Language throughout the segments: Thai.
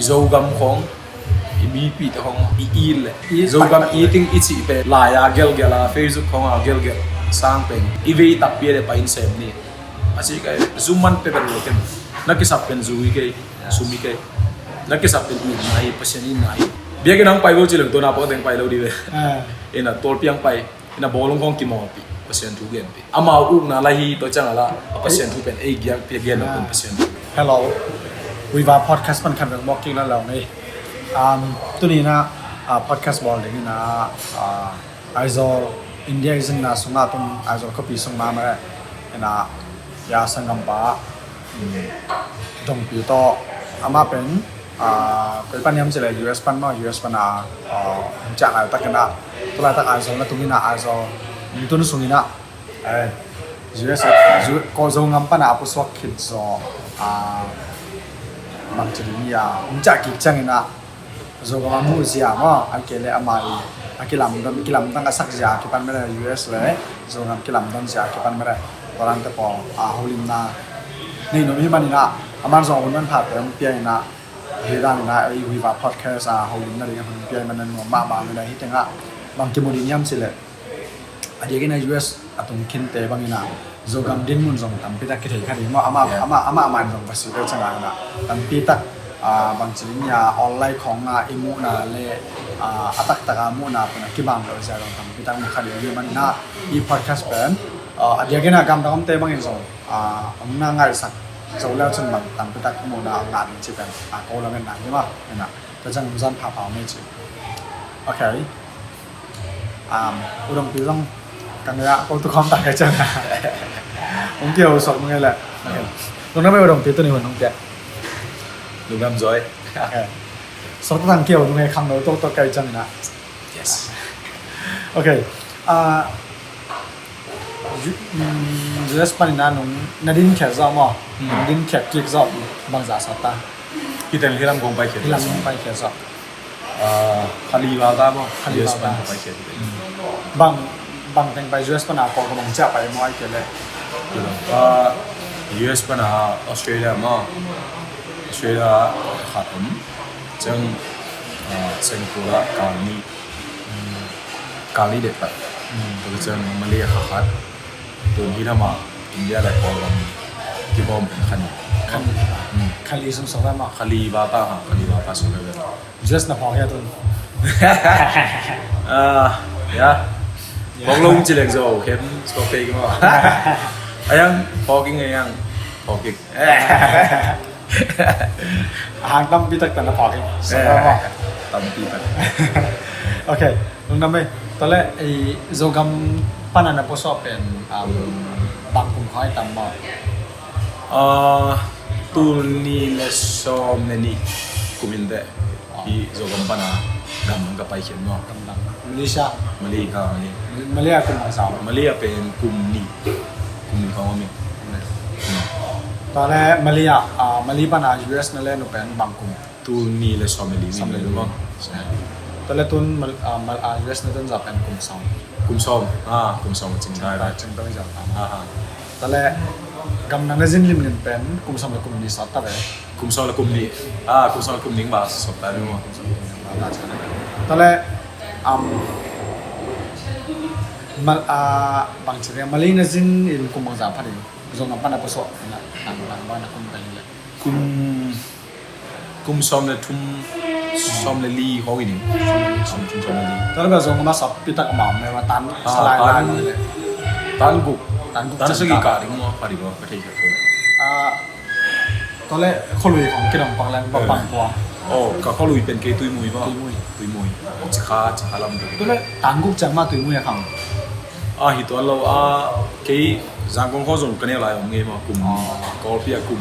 izogam khong ibi pi to khong il izogam eating ichi pe la ya gel gela facebook khong a gel gel sang pen ive tap pi le pa in sem ni asi kai zuman pe ber loken nakisap pen zui ke sumi ke nakisap pen u nai paseni nai bia ke nang pai bo chilang to na po teng pai lo di ve ina tol piang pai ina bolong khong ki mo pi pasien tu gen pi ama u na la hi to chang ala pasien tu pen e gyang pi gen na pasien Hello วิวาพอดแคสต์มันคันเรื่องบอกกิ้งแล้วเราเนี่ยตัวนี้นะพอดแคสต์บอลเดี๋ยวนี้นะไอโซอินเดียซึ่งนะส่งมาตรงไอโซก็ปีส่งมาไม่ได้นะยาสังกัมปะตรงปีโตอามาเป็นเป็นปัญญามเจริญ US ปันมา US ปันจากอะไรตักกันนะตัวอะไรตักไอโซแล้วตรงนี้นะไอโซมีตัวนู้นส่งนี้นะUS ก็ส่งงำปันอาปุสวักคิดโซบางทีนี่จากกิจจังนะโซก็มามูเซียมั้งอันเกลอามาอันกิลำตั้งแต่สักเสียกิปันไม่ได้ US เลยโซงกิลำตั้งเสียกิปันไม่ได้ตอนนั้นแต่พอฮอลลิมนานี่หนุ่มที่มันนี่นะอามันสองคนมันผ่านไปมันเปลี่ยนนะเฮดังนะไอ้วิวาพอดแคสต์ฮอลลิมนาเรื่องมันเปลี่ยนมันนั่นหนุ่มมาบางอะไรที่แต่งอ่ะบางทีมันยิ่งสิเลยอันนี้ก็ใน US อัตรงคินเตบางนี่นะโซกัมดินมุนส่งทำพิทักษ์คิดแค่นี้ว่าอามันส่งภาษีได้จังเลยนะทำพิทักษ์บางทีนี่ออนไลน์ของอิมูนะเลยอัตตะกามูนะเป็นกี่บางเราจะลองทำพิทักษ์มุขเดียวมันนะอีพอดแคสต์เป็นอันนี้ก็นะกำลังทำเตบางนี่ส่งน่าง่ายสักโซแล้วฉันบางทำพิทักษ์มูนะงานที่เป็นโกลาเป็นนานใช่ไหมนะแต่จังมุนผ่าไม่จริงโอเคอุดมปีต้องกันเลยอะทุกคนต่างกันจังนะผมเกี่ยวสดมึงไงแหละตรงนั้นไม่อุดมปีตัวนี้มันต้องแก่ดูงามจ้อยสดต่างเกี่ยวมึงไงคำเราตัวไกลจังนะ yes โอเคUS ปันนั้นนุ่งนาดินแขกซ้อมอ่ะนาดินแขกกิกซ้อมบางสาสตาที่แต่ที่ลำกงไปเขียนที่ลำกงไปแขกซ้อมคาลีบาตาบ่คาลีบาตาไปเขียนบางแต่งไป US ปันนั้นก็กำลังจะไปมวยกันเลยUS ปันนั้นออสเตรเลียมาออสเตรเลียขัดผมจังเซนโกลากาลีเด็ดไปตัวจังมาเลย์ขัดตัวที่ทำมาอินเดียอะไรพอกันที่บอมเป็นคันลีสงได้มาคาลีบาตาสุดเลย US น่ะพอแค่ตัวบอกลงจิเล็กโซ่เข้มสกอเปย์กันมั้งยังพอกินไงยังพอกินหางตั้มปีตักแต่ละพอกันสงได้มาตั้มปีตักโอเคลงน้ำไปตอนแรกไอ้โซกัมปันนั้นพอสอบเป็นบางกลุ่มเขาให้ตั้มมาตูนี่เลสโซเมนี่กุมินเดที่โซกัมปันนะดำมันก็ไปเขียนเนาะมาเลเซียมาเลย์กลุ่มของสาวมาเลย์เป็นกลุ่มนี้ของมันตอนแรกมาเลย์ปันนะ US นั่นแหละหนูเป็นบางกลุ่มตูนี่เลสโซเมนี่มีเลยมั้งตอนแรกตุนUS นั่นจะเป็นกลุ่มสองกลุ่มสองจริงได้จริงต้องจับตอนแรกกำลังได้ยินลิมเงินเป็นกลุ่มสองและกลุ่มนี้สอดตั้งแต่กลุ่มสองและกลุ่มนี้กลุ่มสองและกลุ่มนี้มาสอดตั้งด้วยมั้งตอนแรกบางทีมาเลย์นั่นจินอินกลุ่มบางสาวพัดอยู่ส่งน้ำปั้นอัปสอบนะต่างบ้านกลุ่มไปเลยกลุ่มสองและทุ่มสองและลีเขาอีกหนึ่งสองและลีตอนนั้นก็ส่งมาสอบพิทักษ์หม่ำเลยว่าตันสลายตันกุสกีการิงมั้งพอดีว่าประเทศเขาตอนแรกเขาลุยของกินของปังแรงปังกว่าก็เขาลุยเป็นเกตุยมุยป่ะตุยมุยจิคาลำเด็กตอนแรกตันกุจังมาตุยมุยอะครับฮิตวันเราเกย์จังกงเขาส่งกันเนี่ยอะไรของเงี้ยมั้งกลุ่มกอล์ฟเนี่ยกลุ่ม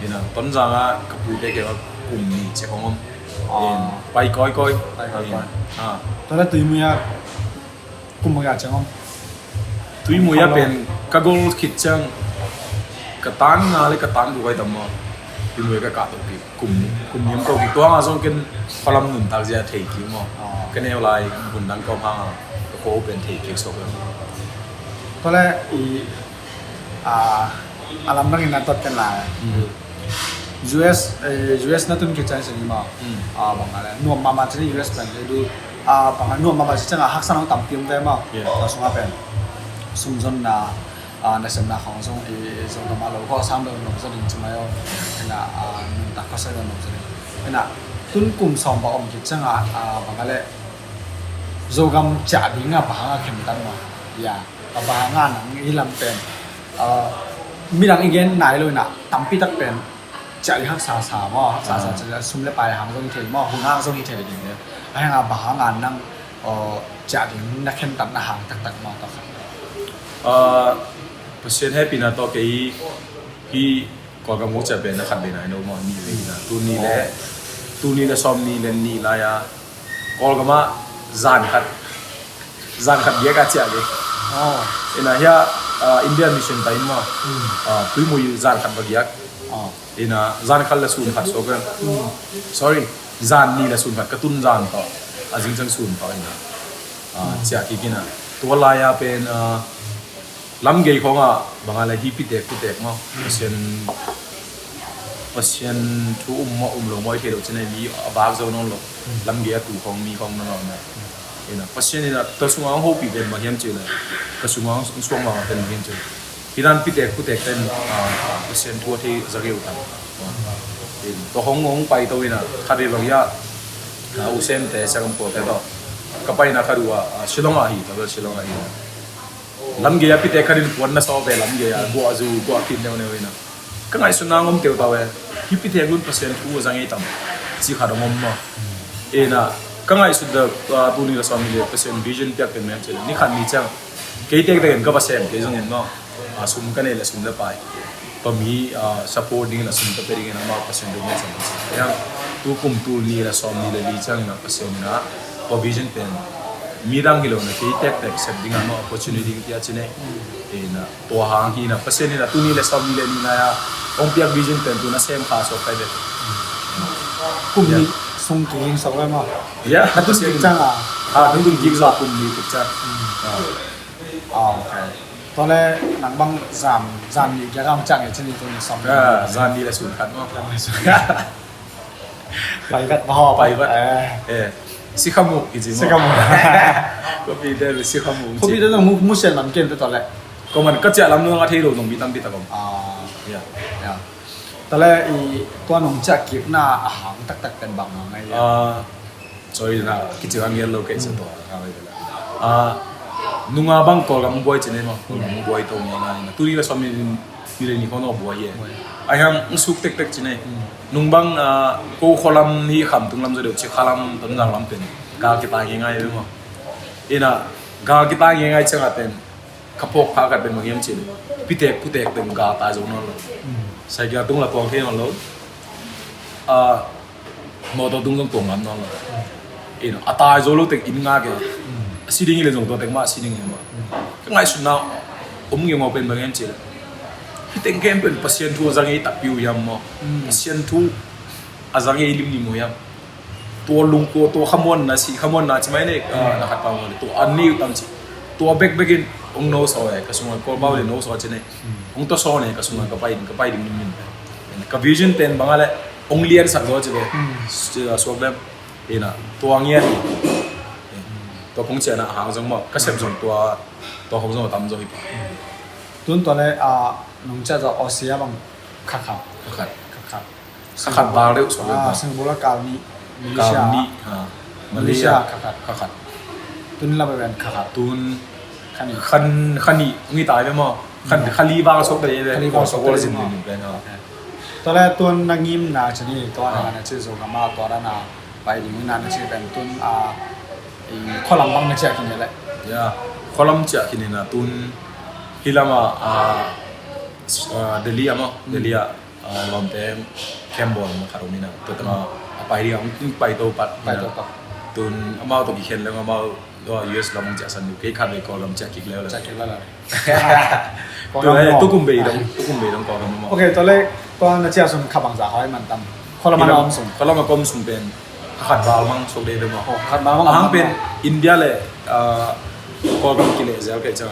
นี่นะตอนจังกับผู้เด็กว่ากลุ่มนี้เจ้าของไปก้อยตอนแรกตุยมุยอะกลุ่มบางอย่างจังตุยมุยเป็นกากอลคิดจังกระตันอะไรกระตันดูไว้ทำมาตุยมุยก็กาตัวกี่กลุ่มนี้มันตัวกี่ตัวส่งกันพลังหนุนตากจะเทคิวมั้งกันเนี่ยอะไรบุญดังก็พังก็โคเป็นเทคิวส่งกันตอนแรก alam nang inatot kan lah US na tun kitchen sa nima bangala nuam mama chini US pen du bangal nuam mama changa haksan ang tampium ve ma sunga pen sumzon na nasem na khong song so na malo ko sam do no so ding chmayo na ta ka sa no so na tun kum som ba om kitchanga bangale zogam cha dinga bahanga khem tan ma ya bahanga nang ilam pen mirang igen nai loi na tampi tak pen cha li hak sa mo sa cha sum le pai hang song the mo hung hang song the ding ne ai nga bahanga nang cha ding na khem tan na hang tak ma ta pasien happy na to ke hi ko ga mo cha be na khat be na no mo ni le na tu ni le som ni le ni la ya ko ga ma zan khat ye ka cha le ina ya India mission time ma tui mo zan khat ba gyak ina zan khal la sun khat so ga sorry zan ni la sun khat ka tun zan to ajing chang sun to ina cha ki kina to la ya pen lam gei khonga bangala hi pitek ma pasien thu lo moi the do chene mi abag zo non lo lam ge tu khong mi khong no na ina pasien ina to sunga ho pi den ma hiam che la ka sunga suang ma ten hiam che piran pitek ten pasien thu the zageu tam in to hong pai to ina khari bang ya u sem te sagam po te do ka pai na kharua shilonga hi ta shilonga hi lam ge ya pitek kharin pon na so be lam ge ya go azu go akin ne ina ka ngai su nangom teu tawe hi pitek lun pasien thu zangai tam chi kha dongom ma ina ka ngai su da tu ni la family pasien vision pyak pen men che ni khan ni chang ke tek de ga ba sem ke jong no sum ka ne la sum la pai pa mi supporting la sum ta peri na ma pasien do me sam ya tu kum tu ni la family la li chang na pasien na pa vision pen mirang hilo na ke tek sep dinga no opportunity ki achine ina to hang hi na pasien ni na tu ni la family ni na ya ong pyak vision pen tu na sem kha so kai de kum ni sung king so la ma ya na tu sing chang dung dung gig za kum ni tu cha okay to le nang bang zam ni ya gam chang e chini tu ni som zan ni la sun khat no pai vat ho pai vat si khamu izi mo se kam ko pi de si khamu ko bi de mu sen man ken to le ko man ka cha lam no nga thei lo nong bi tam bi ta kom ya ya to le i to nong cha ki na hang tak pen bang ngai ya sorry na ki chi ang yellow ke sa to ka wai bela nunga bang ko lam boy chene no nung boy to ni na tu ri la somi ni le ni ko no boy ye ai ham suk tek chene nung bang ko kholam ni kham tung lam zo de chi khalam tam jang lam pen ga ki ta ngai be mo ina ga ki ta ngai changa pen kapok pha ka pen mangem chin pitek putek pen ga ta zo no lo sai ga tung la tong the no lo mo to tung tong ngam no lo ina ata zo lo tek in nga ke si ding le zo to tek ma si ding mo ka ngai su na nge mo pen mangem chin pitek game pen pasien thu zangai ta piu yam mo pasien thu azangai lim ni mo yam to lung ko to khamon na chi mai ne na khat pa mo to anni tam chi to begin ong no so e ka sunga ko ba le no so chene ong to so ne ka sunga ka pai ding min ka vision ten bangale ong lian sak zo chebe so dem ina to angye to kong chena hang jong mo ka sep jong to hong jong tam zo hi tun to le nong cha za osia bang kha ba le so le ba sing bola ka ni Malaysia kha tun la ba ben kha tun khani ngi tai be mo khali bang sok de le ko sok wala jin ni be na to le tun na ngim na chani to na chi zo ga ma to na pai ding na na chi ben tun kholam bang na cha kin le ya kholam cha kin na tun hilama Delhi lom tem Kembol ma kharomina to ta pai ri ang pai to pat tun amao to ki khen le amao do US lam cha san ni ke khan le ko lam cha ki le cha ki la to kum be dong ko lam mo okay to le to na cha sum kha bang za hai man tam kholam ma om sum kholam ma kom sum pen khat bal mang sok de mo khat ba mang ang pen India le ko lam ki le zel ke cha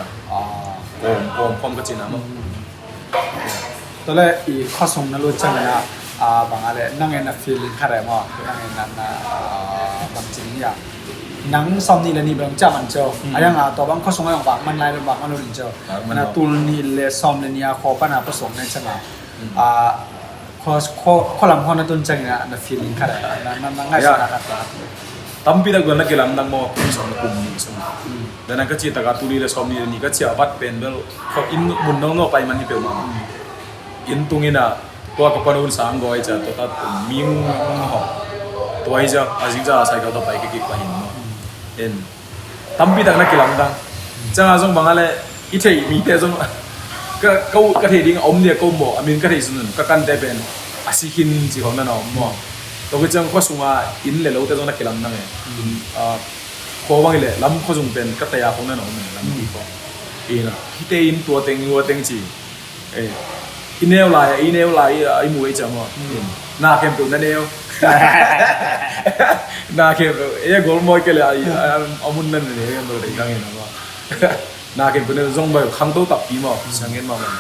kom ka china mo to le i kha sum na lo chang na บางอะไรนั่งเงินฟีลิ่งขนาดมั้งนั่งเงินนั้นบางจริงเนี่ยนังซ้อมนี่เลยนี่เป็นจ้ามันเจ้าอะไรอย่างตัวบางเขาส่งให้บางมันไล่บางมันรู้เจ้านะตัวนี่เลยซ้อมเลยเนี่ยขอปัญหาผสมในชนะข้อลำข้อนั้นต้นจังเนี่ยนะฟีลิ่งขนาดนั้นง่ายสุดนะครับtapi dah gua nak kelam nang mau sama kumni semua dan nak cerita kat tuli le somni ni kat siapat pendel kau in munong no pai mani pe mama in tungina tua kapanun sang goi cha to ta ming ho to ai ja azing ja sai ka to pai ke pa hin no en tapi dah nak kelam dang cha jong bangale ithei mi te jong ka kau ka thei ding om dia ko mo amin ka thei sunun ka kan te ben asikin ji hong na no moตัวก็จังข้อสูงอินเลยเราแต่ต้องนักกีฬานั่งเองพอว่าไงเลยล้ำข้อสูงเป็นกัตยาของนั่นหรอเนี่ยล้ำดีกว่าอีน่ะที่เตอินตัวเต็งวัวเต็งจีอินเนลไลไอ้มวยจังวะหน้าเข้มตัวนั่นเองหน้าเข้มกอล์ฟมวยกันเลยเอามุนนั่นเลยกันตัวเด็กดังเองนะว่าหน้าเข้มตัวเนี่ยจงแบบขังตัวตับปีมั้งสังเกตมามัน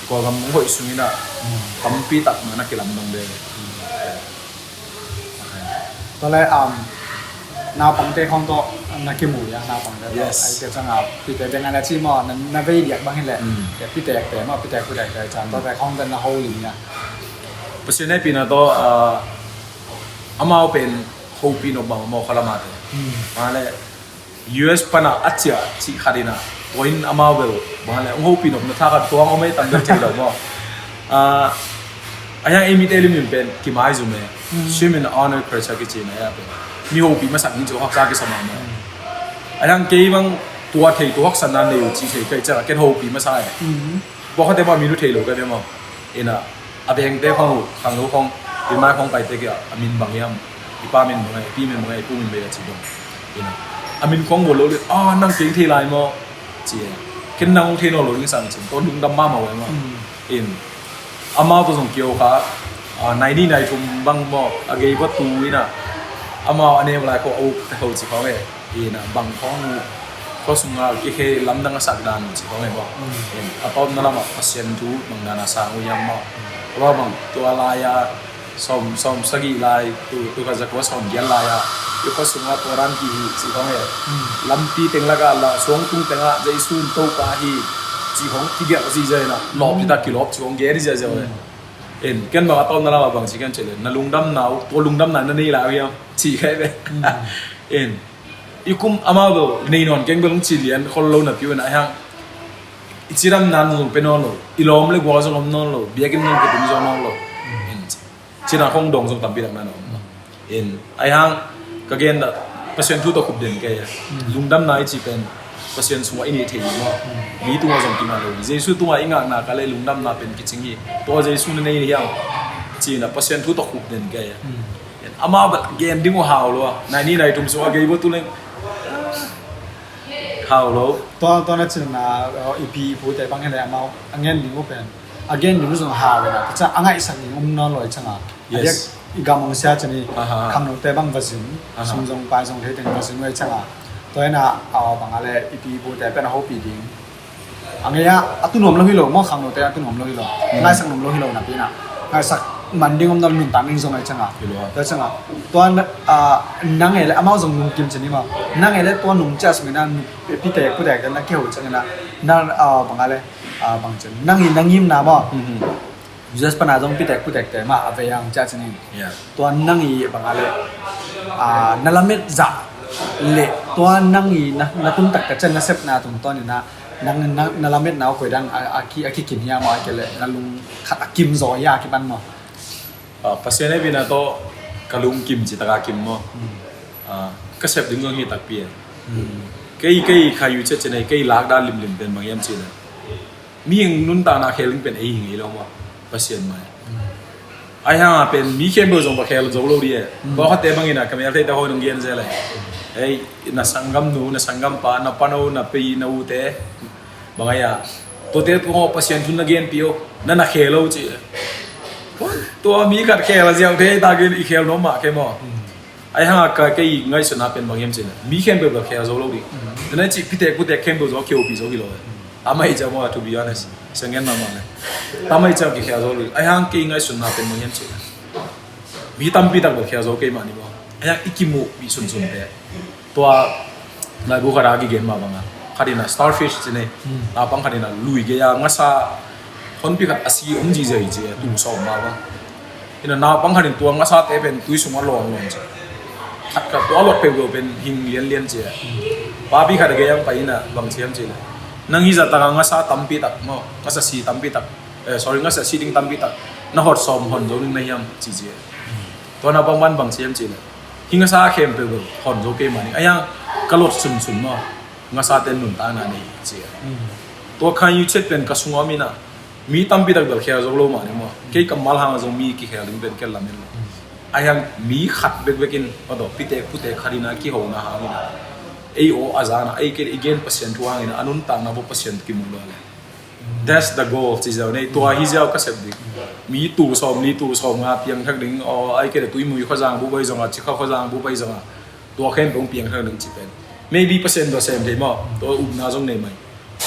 ก็กำลังหอยสูงนี่นะทำปีตัดมานักกีฬานั่งเลยตอนแรกนาปังเตะของตัวนักกีฬาอย่างนาปังเตะไอ้เจ้าจังพี่เตะเป็นงานที่มอนั้นนาเวียดบางเห็นแหละแต่พี่เตะมาพี่เตะผู้ใดแต่จันตอนแรกของเป็นนาโฮลิงเนี่ยเพราะฉะนั้นปีนั้นตัวอามาเป็นโฮปีนอบางมอคลามาเตมาเลย US ปนาอัจฉริยะที่ขาดินะตัวอินอามาเวลมาเลยโฮปีนอบนักทักตัวเขาไม่ตั้งใจเดียวมั้งไอ้ยังเอมิเตลิมินเป็นกี่ไม้จุ่มเนี่ยชื่อมัน honor คริสกิจเนี่ยเป็นมีโฮปีมาสั่งนี่จะฮักซากิสมาเนี่ยไอ้ยังเกี่ยงตัวเทตัวฮักสันนันเนี่ยจีเทย์ก็จะเก็ตโฮปีมาใส่บอกเขาแต่ว่ามีรู้เทย์หรอกก็ได้มั้งเอ็นะอาเบงเต้ของขังรู้ของปีมาของไปเตะกับอามินบางยามอีป้ามินบางไงปีมินบางไงปูมินเบียร์จีบงเอ็นะอามินของหมดเลยนั่งเก่งเทย์ไลน์มั้งจีเข็นนั่งเทย์นอร์ลิงสั่งจีตัวลุงดำมาไว้มั้งเอ็นอามาตัวส่งเกี่ยวกับในนี่ในทุ่มบางบ่อเกี่ยวกับตูนี่นะอามาอันนี้เวลาเขาเอาแต่เขาสิเขาเนี่ยนะบางของเขาส่งมาเกี่ยวกับลำดังสักดานสิเขาเนี่ยบ่อาตอนนั้นมาพัศยันทูบางดานาสางวิญญาณมาเพราะว่าบางตัวลายสมสกิลายตัวก็จะว่าสมยันลายอยู่เขาส่งมาตัวรันกีสิเขาเนี่ยลำปีเต็งละกันละสวงตุ้งเต็งละใจสูนโตปาฮีจีของที่เกี่ยวกับจีใจนะหลบที่ตะกี้หลบจีของเกลี่ยใจเลยกันมาตอนนั้นเราบางทีกันเฉลี่ยนั่งลุงดำหนาวตัวลุงดำหนาวนั่นนี่แหละพี่ครับจีแค่ไปอีกุมอามาโดนี่นอนเก่งเป็นลุงจีเลียนคนเราหนับอยู่นะฮะอีจีดำนั้นลุงเป็นนอนโลอีล้อมเลยกว่าจะล้มนอนโลเบี้ยกินนอนก็ถึงจะนอนโลจีน่าคงดงส่งตามปีหลังนั้นไอ้ห้างก็เกณฑ์เปอร์เซ็นต์ทุกตัวขุบเด่นแกลุงดำนายจีเป็นเปอร์เซ็นต์ส่วนอินเดียที่ว่ามีตัวส่งกินมาเลยเจสุตัวอีกงานนักอะไรลุงดำนาเป็นกิจงี้ตัวเจสุในนี้ยังจีน่ะเปอร์เซ็นต์ทุกตัวขุบเด่นแกอามาแบบเกณฑ์ดิ้งว่าหาวเลยในนี่ในทุ่มส่วนเกี่ยวกับตัวเล็กหาวเลยตอนนั้นจีน่ะอีพีพูดแต่บางเห็นเลยอามาอันเงี้ยดิ้งว่าเป็นอันเงี้ยดิ้งว่าส่งหาวเลยนะจะอันไหนสักอย่างนอนลอยจังอ่ะอีกามังเสียจะนี่คำนองแต่บางวัชินส่งไปส่งเทถึงวัชินไว้จังอ่ะตัวนั้นบางอะไรอีพีพูดแต่เป็นโฮปีดิ้งอันนี้ตุนหอมโลหิโลมอขังโนแต่ตุนหอมโลหิโลง่ายสักหนุ่มโลหิโลนะพี่นะง่ายสักมันดิ้งอมดอลนุ่นตามนิ่งส่งไอ้จังอ่ะแต่จังอ่ะตัวนั่งไงเลยอามาส่งนุ่มกิมจะนี่มานั่งไงเลยตัวนุ่มจัสเหมือนนั้นพี่เตะผู้ใดกันนักเกี่ยวจังนะนั่งบางอะไรบางจังนั่งยิ้มนะบ่just pernah dong pitek teh mah apa yang caca ni tuan nangi bangale nalamet za le tuan nangi na tum tak kacan nasep na tum tuan ni na nang nalamet na ko dan aki kimia ma akele nalung khat akim zo ya ki ban mo pasiane bina to kalung kim ci taka kim mo kasep ding ngi tak pi kai khayu che che nei kai lak da lim ben bang yam chi na mi ng nun ta na kheling pen ei ngi lo mo pasien mai ai ha pen mi khem bo jong ba khel zo lo ri ba ha te bang ina kamel te ta ho dong gen je lai ei na sanggam pa na pano na pe na u te bang ya to te ko pasien thun na gen pio na khelo chi to mi khat khel jiao te ta gen i khel no ma ke mo ai ha ka kai ngai suna pen bang yem chi mi khem bo ba khel zo lo ri na chi pite ku te khem bo zo kyo pi zo ki lo amai ja mo to be honest sangen ma ma tamai cha ki khya zo lu ai hang ki ngai sun na pen mo yem chi มีตั้มปีตักแบบเขียวโจเกมานี่บ่ไอ้ยังอิกิมุมีสุนเตะตัวนายบุคลากรเกมมาบ้างอ่ะคดีน่ะ starfish ใช่ไหมนาปังคดีน่ะลุยเกียร์งั้นซะคนพิกัดอาศัยจีเจจีตู้สอบมาบ้างนี่น่ะนาปังคดีตัวงั้นซะเตะเป็นตุ้ยสมรลองจ้ะขัดกับตัวรถเป็นหิงเลียนเจ้ะป้าพิกัดเกียร์ไปน่ะบางเชียมเจ้ะนั่งฮิจัดตางงั้นซะตั้มปีตักมั้งงั้นซะสีตั้มปีตักsorry งั้นซะสีดิ้งตั้มปีตักน่าหดสอบหอนโจนึงในยามจีเจตัวนาปังวันบางเชียมเจ้ะหิงงั้นซะเข้มเป็นหอนโจเกมานี่ไอ้ยังกระโดดสุ่มมั้งงั้นซะเต้นหนุนตาหน้านี่เจ้ะตัวคันยูเช็ดเป็นกระสุนอามีน่ะมีตั้มปีตักแบบเขียวโจโลมานี่มั้งแค่กำมัลหางโจมีกี่เขียวลิงเป็นแค่ละเมนไอ้ยังมีขัดเบกินว่าดอกพิเตะพุเตะคดีน่ะกี่หัวน่ะหามีน่ะไอ้โออาจารย์ไอ้แค่อีกเงินเปอร์เซ็นต์วางนี่นะอันนู้นต่างนะพวกเปอร์เซ็นต์กี่มุ่งเลย that's the goal ที่จะในตัวฮิเซลก็เสพดิมีตู้สอบนี่ตู้สอบงาเพียงทั้งหนึ่งอ๋อไอ้แค่ตุ้ยมือเขาจางบุบไปจงอ่ะจิเขาจางบุบไปจงอ่ะตัวเข้มตรงเพียงทั้งหนึ่งจิเป็น maybe เปอร์เซ็นต์ตัวเซมได้มั้งตัวอุบนาจงเนี่ยไหม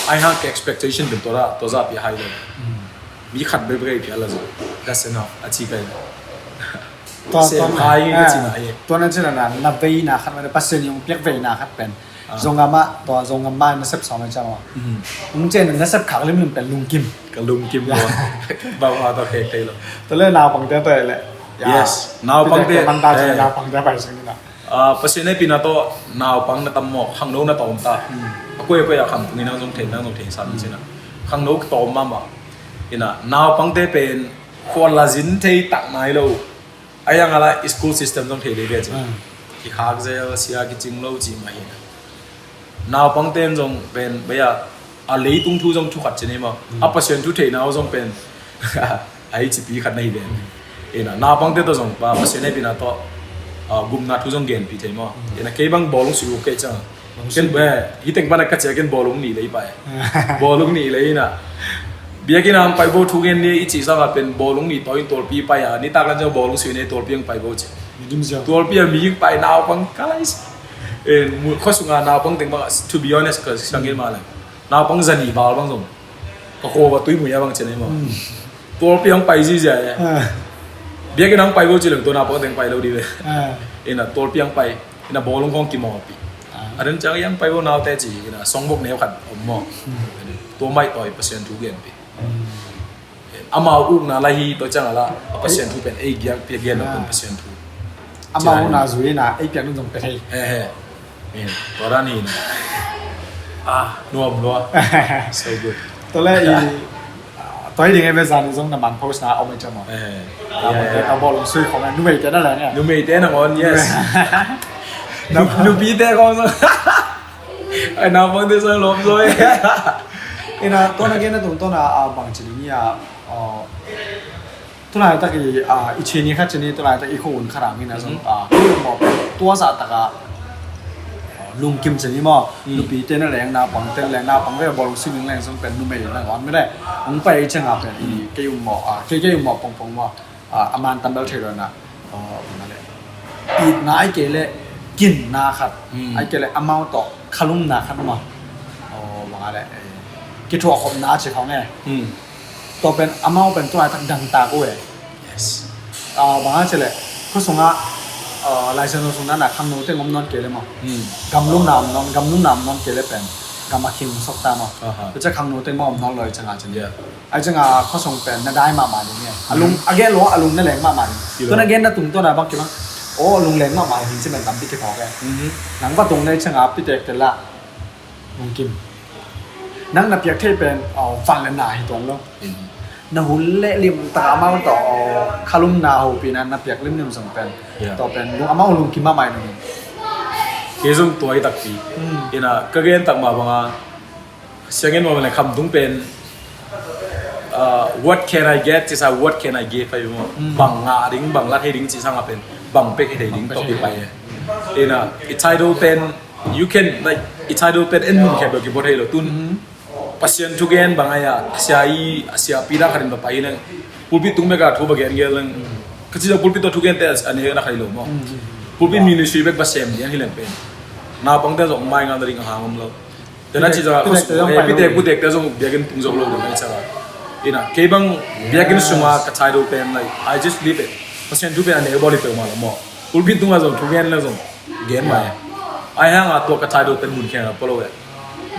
ไอ้ห่าง expectation เป็นตัวละตัวจะไป high เลยมีขัดเบรกเพียงละจ้ะ that's enough อาชีพกันตัวนั้นชื่ออะไรนับเวน่าครับมันเป็นเปอร์เซ็นต์ยงเปียกเวน่าครับเป็นจงกามาตัวจงกามาในเซปสองมันจะว่าลุงเจนในเซปขาวเล่มหนึ่งเป็นลุงกิมกับลุงกิมก่อนบ่าวตัวเคยเลยตัวเล่นนาวปังเตอร์เลย yes นาวปังเตอร์มันตาจะนาวปังเตอร์ไปสิ่งนี้นะเปอร์เซ็นต์ในปีนั้นตัวนาวปังนั่นตั้มหมอกข้างโน้นนั่นต่อมตาก็อยากทำตรงนี้นั่งตรงเทนสันใช่ไหมข้างโน้นต่อมมาบ่เห็นนะนาวปังเตอร์เป็นคนละสินที่ตักนายเราไอ้ยังอะไร school system ต้องเทเดียจ้ะที่หากจะเสียกิจงเราจีมาเห็นนาวปังเต็มจงเป็นเบียอะไรตุ้งทูจงทุกขัดเจนี่มั้งอัปเปอร์เซ็นต์ทุกเทนาวจงเป็นไอ้จีปีขัดในเดือนเอ็นะนาวปังเต็มตัวจงป่ะเปอร์เซ็นต์ในปีนั้นตัวกุมนาทุจงเกณฑ์ปีเทมั้งเอ็นะแค่บางบอลลงสิวแค่จังเกันเบ้ฮิตเต็งบ้านก็เจอกันบอลลงหนีเลยไปบอลลงหนีเลยนะเบียกินามไปโบทุกเงินนี่อีจีสังเป็นบอลลงนี่ตัวอินตัวปีไปอ่ะนี่ตากันจะบอลลงสิวเนี่ยตัวปียังไปโบจีตัวปียังมียิงไปนาวปังกันเลยมุดข้อสุงานาวปังเต็งบ้าง to be honest ก็สังเกตมาเลยนาวปังจะหนีบอลบ้างสมก็โคว่าตุ้ยมือยังบางเช่นนี้มั้งตัวปียังไปจีเจเบียกินามไปโบจีหลังตัวนาวปังเต็งไปเราดีเลยนะตัวปียังไปนะบอลลงของกี่หมอปีอันนั้นจะยังไปโบนาวแต่จีนะสองบกแนวขัดผมมองตัวไม่ต่อยเปอร์เซ็นต์ทุกเงินปีอามาอุ้งนะไล่ตัวจังละเปอร์เซ็นต์ทุกเป็นไอ้เกี่ยงเปียกเงินเป็นเปอร์เซ็นต์ทุกอามาอุ้งนะจุยนะไอ้เปียกนุ่งจงเป็นนี่ตัวร้านนี้นะนัวso good ตัวแรกตัวที่ยังไงเป็นสารจงน้ำมันโพสต์นะเอาไม่จำหมดเอาบอลลงซื้อของมันนุ่มเตะนั่นแหละเนี่ยนุ่มเตะนะคน yes นุ่มปีเตะก็ไอ้น้ำมันเตะสลบเลยเอ็นะตัวนั้นแกนั่นตัวน่ะบางทีนี่ตัวนั้นตะกี้อีเชนี่ค่ะเชนี่ตัวนั้นตะกี้คนขนาดนี้นะสมบอกตัวสัตว์ตะกะลุงกิมเชนี่มั้งลูกปีเต้นแรงนาปังเต้นแรงนาปังก็บอลซึ่งแรงซึ่งเป็นนุ่มเมย์นะก่อนไม่ได้ผมไปเชิงอาเป็นเกี่ยวหมอกเกี่ยวหมอกปงว่าอามันตัมเบลเทอร์นะนั่นแหละปีน้าไอ้เกล่กินนาครับไอ้เกล่อามาต่อขลุ่มนาครับมั้งว่าอะไรกิจวัตรของน้าเจ้าของเนี่ยตัวเป็นอามาเป็นตัวอะไรตั้งดังตากูเอง yes บางทีเลยเขาส่งลายเซ็นส่งนั้นนะคำนู้นเต็งนอนเกลือมั้งกำลุ่มน้ำนอนเกลือเป็นกำมาคิมสกตามั้งก็จะคำนู้นเต็งมั่งนอนเลยจังหวะจังเนี่ยไอ้จังหวะเขาส่งเป็นน่าได้มาเนี่ยลุงอาเกล้อลุงนั่นแหละมาตัวนั้นเกล้อตุ้งตัวนั้นบางทีมั้งโอ้ลุงแรงมาหินใช่ไหมตามที่เขาแกหนังว่าตรงในจังหวะพี่เด็กแต่ละลุงกิมนั่งนับเพียงแค่เป็นฟังและหนาให้ตรงแล้วนาหุ่นเละริมตาอามาต่อคารุมนาหูปีนั้นนับเพียงริมหนึ่งสองเป็นต่อเป็นลุงอามาลุงกินมาใหม่หนึ่งเคซุ่มตัวไอ้ตักปีเอ็นะก็เกินตักมาบางเสียงเงินมาเป็นคำตุ้งเป็นwhat can I get ที่สาว what can I give ไปมั้งบางงาดิ้งบางลัดให้ดิ้งที่สร้างมาเป็นบางเป็กให้ดิ้งต่อไปเอ็นะอิทายโดเป็น you can like อิทายโดเป็นเอ็นมุนแค่แบบกี่บทให้เราตุ้นpasien tugen bangaya sia pira kharin ba pai nang pulpit tung mega thu bagen gel nang kachija pulpit to tugen te ani na khailo mo pulpit ministry bek ba sem yang hilen pen na pang te jong mai ngang ring hangom lo te na chi ja pite putek te jong biagen tung jong lo de mai cha ina ke bang biagen sunga ka thai do pen like I just leave it percent tu pera ne boli pe ma lo mo pulpit tu nga zo tu gen la zo gen ma ai ha nga to ka chai do ten mun khen polo we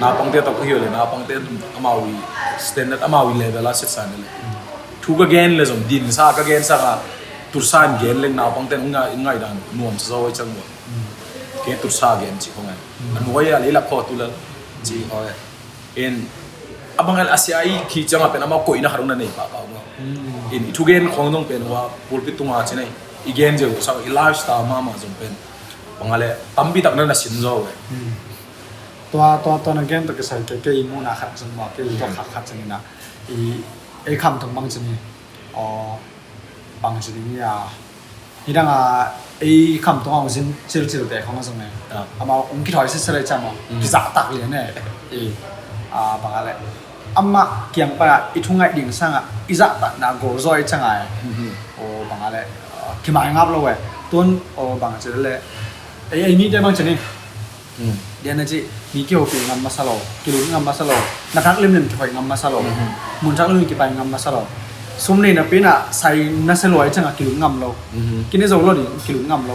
na pang te to ko hiole na pang te amawi standard amawi level la set san le thu ka gen le zo din sa ka gen sa ka tur san gen leng na pang te ngai dan nuam so wai chang mo ke tur sa gen chi ko ngai an wo ya le la kho tu la chi ho en abangal asiai khi changa pen ama ko ina harung na nei pa pa mo in thu gen khong dong pen wa pulpit tu nga chi nei igen je sa lifestyle ma zo pen bangale tambi tak na sin zo we ตัวนั้นเกมตัวก็ใส่เกมมูนาขัดจังหวะเกมตัวขัดจังนะไอ้คำถึงบางชนิดบางชนิดนี่ดังไอ้คำตัวของจิลแต่ของมันสมัยอามาองค์คิดถอยเสียเลยจังมั้งกิจตักเลยเนี่ยบางอะไรอามาเกี่ยงไปอีทุ่งไงดิ่งสั่งอิจตักน่าโกรธจังไงบางอะไรขี้หมายงับเลยต้นบางชนิดเลยไอ้นี่ได้บางชนิดเดี๋ยวนะจีมีเกี่ยวกับงามมาสโลกิลุงามมาสโลนักทักเล่มหนึ่งที่ไปงามมาสโลมุนทักเล่มที่ไปงามมาสโลสมนี่นะเป็นอ่ะใส่นัสโลไอ้จังกิลุงามโลกินได้โซโลดิกิลุงามโล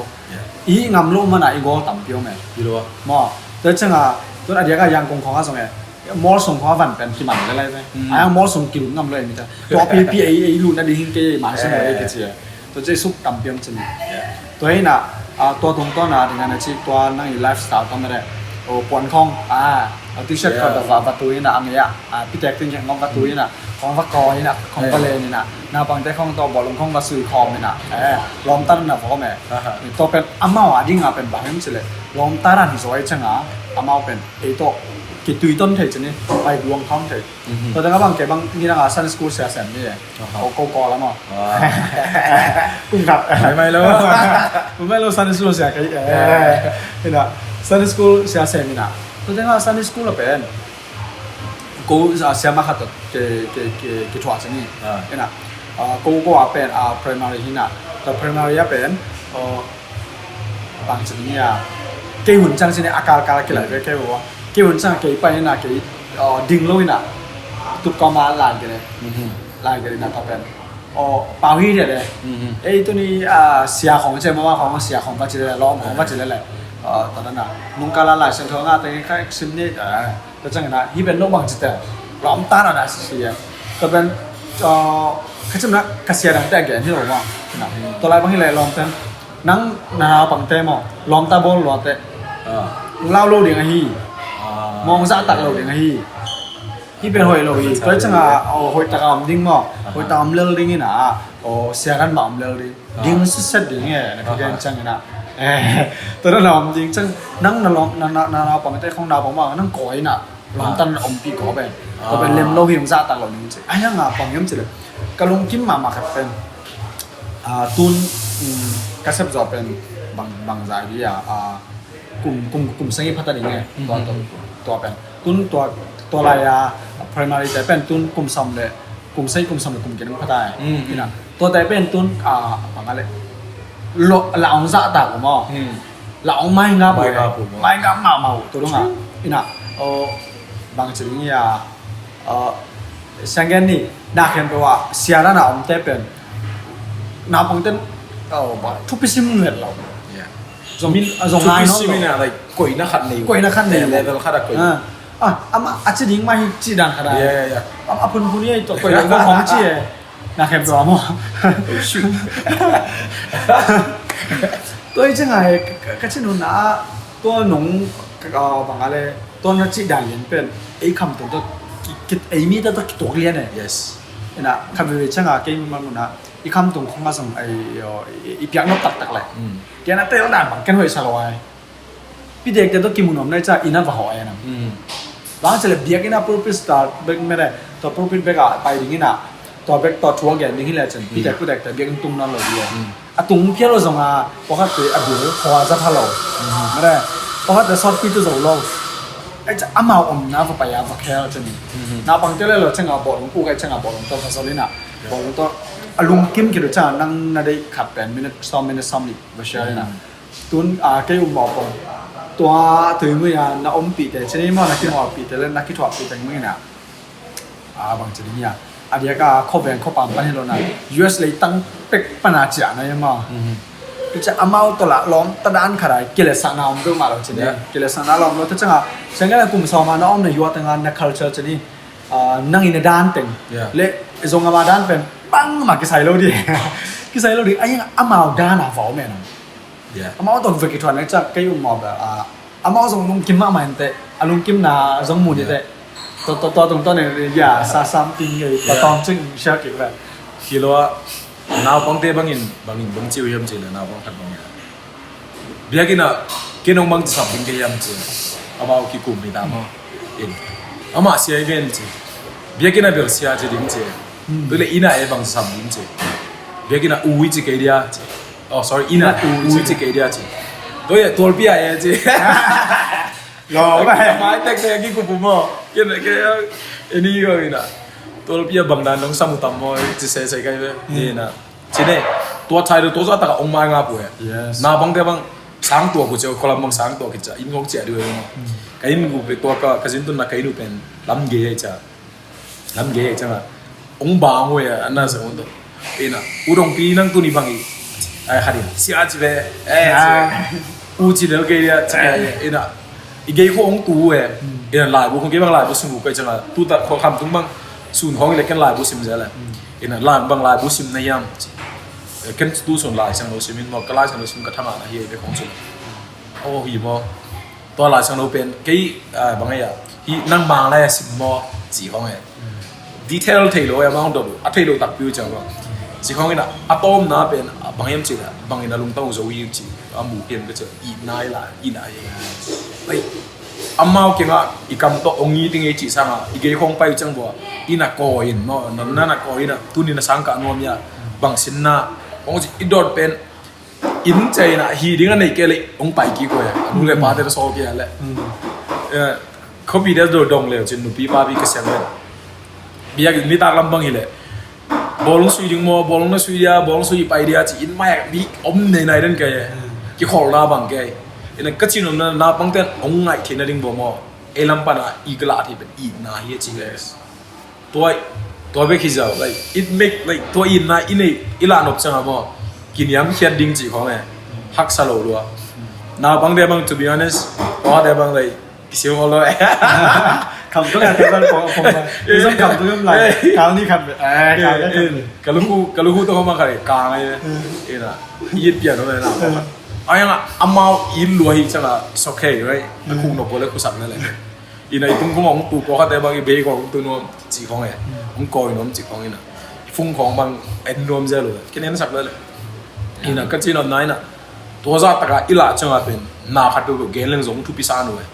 อีงามโลมันอ่ะอีโก้ต่ำเปียวแม่กิลุมอแต่จังอ่ะตัวอันเดียก็ยังคงของเขาสมัยมอลส่งของฝันเป็นที่มันอะไรไหมไอ้มอลส่งกิลุงามเลยมิจ้ะตัวพี่ไอ้รุ่นนั้นดีหิ้งเกย์มาใช่ไหมไอ้กิจเนี่ยตัวเจ้ซุปต่ำเปียวจริงตัวนี้น่ะตัวตรงต้นน่ะถึงนั้นจีตัวนั่งไลฟ์สไตล์ทำอะไรปวนคงที่เช็ดก่อนแบบว่าประตูนี่นะอันนี้พี่แจ็คเป็นอย่างของประตูนี่นะของฟักกอยนี่นะของทะเลนี่นะนาปังแต่ของตัวบอลลงของวัสดุคอมนี่นะล้อมตั้งนะพ่อแม่ตัวเป็นอาม่ายิ่งเป็นแบบนี้เลยล้อมตั้งที่สวยจังอาม่าเป็นไอ้ตัวกิจตุยต้นเถิดจะนี่ไปดวงท้องเถิดตัวแต่ก็บางแกบางนี่นะซันสกูลเสียแสนนี่เขาโกกอแล้วมั้งกุ้งขับไม่รู้ไม่รู้ซันสกูลเสียใครนี่นะซันสกูลเสียแสนนี่นะตัวแต่ก็ซันสกูลเป็นกูเสียมาขัดตัวเกถั่วจะนี่นี่นะกูเป็น primary นี่นะแต่ primary เป็นบางชนิดเนี่ยเกี่ยวกับจังสิเนี่ยอาการกี่หลายเกี่ยวกับเกี่ยวกับจังเกี่ยวไปนะเกี่ยวดิ่งลอยนะตุกกมาลายกันเลยลายกันเลยนะถ้าเป็นเป่าฮีเนี่ยเลยไอ้ตัวนี้เสียของใช่ไหมว่าของเสียของก็จะได้ล้อมของก็จะได้แหละตอนนั้นน่ะนุ่งกาลาลายเส้นทางแต่แค่ซิมนี่แต่จังนะที่เป็นโรคบางจิตแต่ล้อมต้านอะไรเสียก็เป็นคือจำนะกเสียดังแต่แก่ที่เราว่าตัวไรบางทีเลยล้อมเต้นนั่งนาปังเต้หมอล้อมตาบอลล้อเต้เล่าโลเดียงฮีมองซาตักโลเดียงฮีที่เป็นหอยโลฮีก็จังอ่ะหอยตะกามดิ้งหมอหอยตามเลือดดิ้งนี่นะเสียกันบ่มเลือดดิ้งสุดๆดิ้งเงี้ยนะพี่แกจังนะตัวนั้นเราจริงจังนั่งนาปังเต้ของนาปังว่านั่งก้อยน่ะล้อมตันอมปีก้อเป็นก็เป็นเล็มโลหิมซาตักโลดิ้งจริงไอ้ยังอ่ะปังยิ้มจริงกระลงกิมมาครับเป็นตุนกระเซ็บจอบเป็นบางใจที่กลุ่มสังเกตพัฒนาไงตัวเป็นตุนตัวอะไรprimary แต่เป็นตุนกลุ่มซ้ำเลยกลุ่มกลุ่มเกี่ยวกับพัฒนานี่นะตัวแต่เป็นตุนบางอะไรเราองซาตากผมอ่ะเราองไม่งับมาตัวตรงนี่นะบางชนิดเนี่ยสังเกตนี่น่าเห็นไปว่าเสียแล้วนะองแต่เป็นน้ำองแต่ทุกปีซิมเหมือนเราส่งงานเนาะซิมินาอะไรก๋วยนักขัดเหนียวเลเวลขัดก๋วยอาจจะดิ้งมาจีดังขนาดพุ่นนี่ตัวก๋วยก็ของจีน่าเห็นไปว่ามั้งตัวจังไงก็เช่นนั้นตัวหนุ่มบางอะไรตัวนักจีดังเรียนเป็นไอ้คำตัวคิดไอ้มีแต่ตัวเรียนเนี่ย yes นะคำวิจัยงาเกมมันนะอีคำตรงของมาส่งไอ้เปียกนกตักเลยแกนั่นเต้นนานบังแกหอยสลายพี่เด็กจะต้องกินมันได้จ้าอินับหอยนะบางทีเลยเบียกอินับโปรฟิสตาร์เบกไม่ได้ตัวโปรฟิสเบกไปอย่างนี้นะตัวเบกตัวชัวร์แกนี่แหละจันพี่เด็กผู้เด็กแต่เบียกตุ้งนั่นเลยเดียวตุ้งเพี้ยเราส่งมาเพราะเขาเตะอดีตขวาจะพาเราไม่ได้เพราะเขาจะซอสพี่ตัวเราไอ้จะอามาอมน้าไปยาฟักแค่จันน้าบางทีเลยเราเช่นเอาบอลลงกูไอ้เช่นเอาบอลลงตัวฟาโซลิน่ะบอลลงตัวลุงกิมกิโดจ้านั่งนาได้ขับเป็นมินิซ้อมลิบเชียร์นะตุนเกี่ยวกับบอกตัวถือมือน่าอมปีแต่ชนิดมันนักกินหัวปีแต่เล่นนักกินถั่วปีแต่มือน่ะบางชนิดเนี่ยอันนี้ก็ข้อแบ่งข้อปั๊มไปให้เรานะ US เลยตั้งเป็ เป็กปนาจ่านะยังมั้งก็จะอามาตัวละล้อมตะด้านขนาดเกลือสานามด้วยมาเราจริงๆเกลือสานามเราถ้าจังอ่ะฉันก็เลยกลุ่มสองมาน้องในยัวตั้งงานใน culture จะนี่นั่งในด้านเต็งเละทรงอามาด้านเป็นปังมากิใส่เราดิกิใส่เราดิไอ้ยังอามาด้านอ่ะฟ้าแม่น้องอามาตัวฝึกอีกทวนนี่จะก็ยุ่งมอบแบบอามาส่งลุงกิมมาใหม่แต่ลุงกิมน่ะส่งมูนี่แต่ตัวตรงตัวเนี่ยอย่าซาซัมติงเลยตัวตองจึงเชื่อกี่แบบ คิดว่าน้าบางเตบางอินบางจิวเยี่ยมจีเลยน้าบางขัดบางอย่างเบียกินอ่ะกินองบางจะสับกินกี่ยามจีอามาคิดกลุ่มไม่ตามอินอามาเสียเงินจีเบียกินอ่ะเบียเสียจีดิ้งจีตัวเล็กอิน่ะบางจะสับดิ้งจีเบียกินอ่ะอุ้ยจีกี่เดียจีอ๋อ sorry อิน่ะอุ้ยจีกี่เดียจีตัวอย่างตัวเปียเอจีรอไปไม่แต่แค่กี่กลุ่มมั้งกินแค่อันนี้ก็อิน่ะตัวเปียบางด้านน้องสมุทรตามมอจะเสียใจกันเลยนี่นะทีนี้ตัวชายตัวจะตักองค์มางาปุยน้าบางเดียบางสังตัวกูจะคนละบางสังตัวกิจอินงงเจ๋ด้วยมั้งก็อินกูเป็นตัวก็กสินตุนนักอินุเป็นลำเกย์จ้ะลำเกย์จ้ะองค์บางเว้ยอันนั้นสมมติอินะอุดงปีนั่งตัวนี้บางอีไอ้ฮาริเสียจีเว้อูจีเดลเกย์จ้ะอินะอีเกย์เขาองค์ตัวเว้ยอินะลายบุคคลเกย์บางลายบุษมุกจ้ะตัวตัดข้อคำตุ้งบางส่วนของเล็กกันลายบุษิมเจริญอินะลายบางลายบุษิมในยามกันดูส่วนลายช่างโนชิมินบอกก็ลายช่างโนชิมก็ทำอะไรเฮียเป็นของส่วนโอ้ยบอกตัวลายช่างโนเป็นกี่บางอย่างที่นั่งบางเลยสิมอจีของเองดีเทลเทโลยังไม่ต้องดูอัตเทโลตัดผิวจังว่าจีของเองนะอะตอมน่ะเป็นบางอย่างจีละบางอย่างลุงต้องจะวิ่งจีอามูเพียนก็จะอีนายละอีนายเฮ้ยอามาเก่งอ่ะอีกคำโตองค์ติ้งไอจีสังอ่ะอีกไอ้ของไปจังบัวอีนักโกอินเนาะนั่นนักโกอินอ่ะตุนินสังกัดนวมยาบางสินนะองค์จีอีดอดเป็นอินใจนะฮีดิ้งอันไหนเกลี่ยองค์ไปกี่กูอ่ะนู่นเลยพาเตอร์โซ่เกี่ยแหละเขาบีเดสโดดงเลยจนหนูปีป้าบีก็เสียงเลยบีอยากมีตากลำบังอีเลยบอลลงสุยดึงมอบอลลงนั่งสุยเดียบอลลงสุยไปเดียจีอินไม่บีอมในนั่นแกกี่ขอลาบังแกอินก็จีนนั้นนับบังเตนองค์ไงที่นั่นดิ้งบ่มอเอลัมปานะอีกลาที่เป็นอีน่าเฮียจริงเลยตัวเบคิดจะ like it make like ตัวอินนะอินนี่อีลานอบจังอ่ะบ่กินยำเขียนดิ้งจีของเองฮักสโลดัวนับบังเดียบัง to be honest พอเดียบังเลยเสียวเขาเลยคำตัวอย่างเป็นผมเลยต้องคำตัวอย่างไรคำนี้คำคำนี้กะลูกตัวเขามาขายกลางเลยนะยีดเปลี่ยนเลยนะไอ้ยังอ่ะอามาอินรวยจังอ่ะ it's okay right นักคุ้งนกเลยกูสั่งนั่นแหละอีน่ะตุ้งของตู่ก็เขาแต่บางอีเบย์ของตัวนวมจีของเองของกอยนวมจีของอีน่ะฟุ้งของบางเอ็นนวมเจอเลยแค่นี้นั่นสักเลยอีน่ะก็จีนอนไหนน่ะตัวจะตะกะอีหล่าจังอ่ะเป็นนาขัดไปกับเกณฑ์เรื่องสงทุบพิซซ่าหน่อย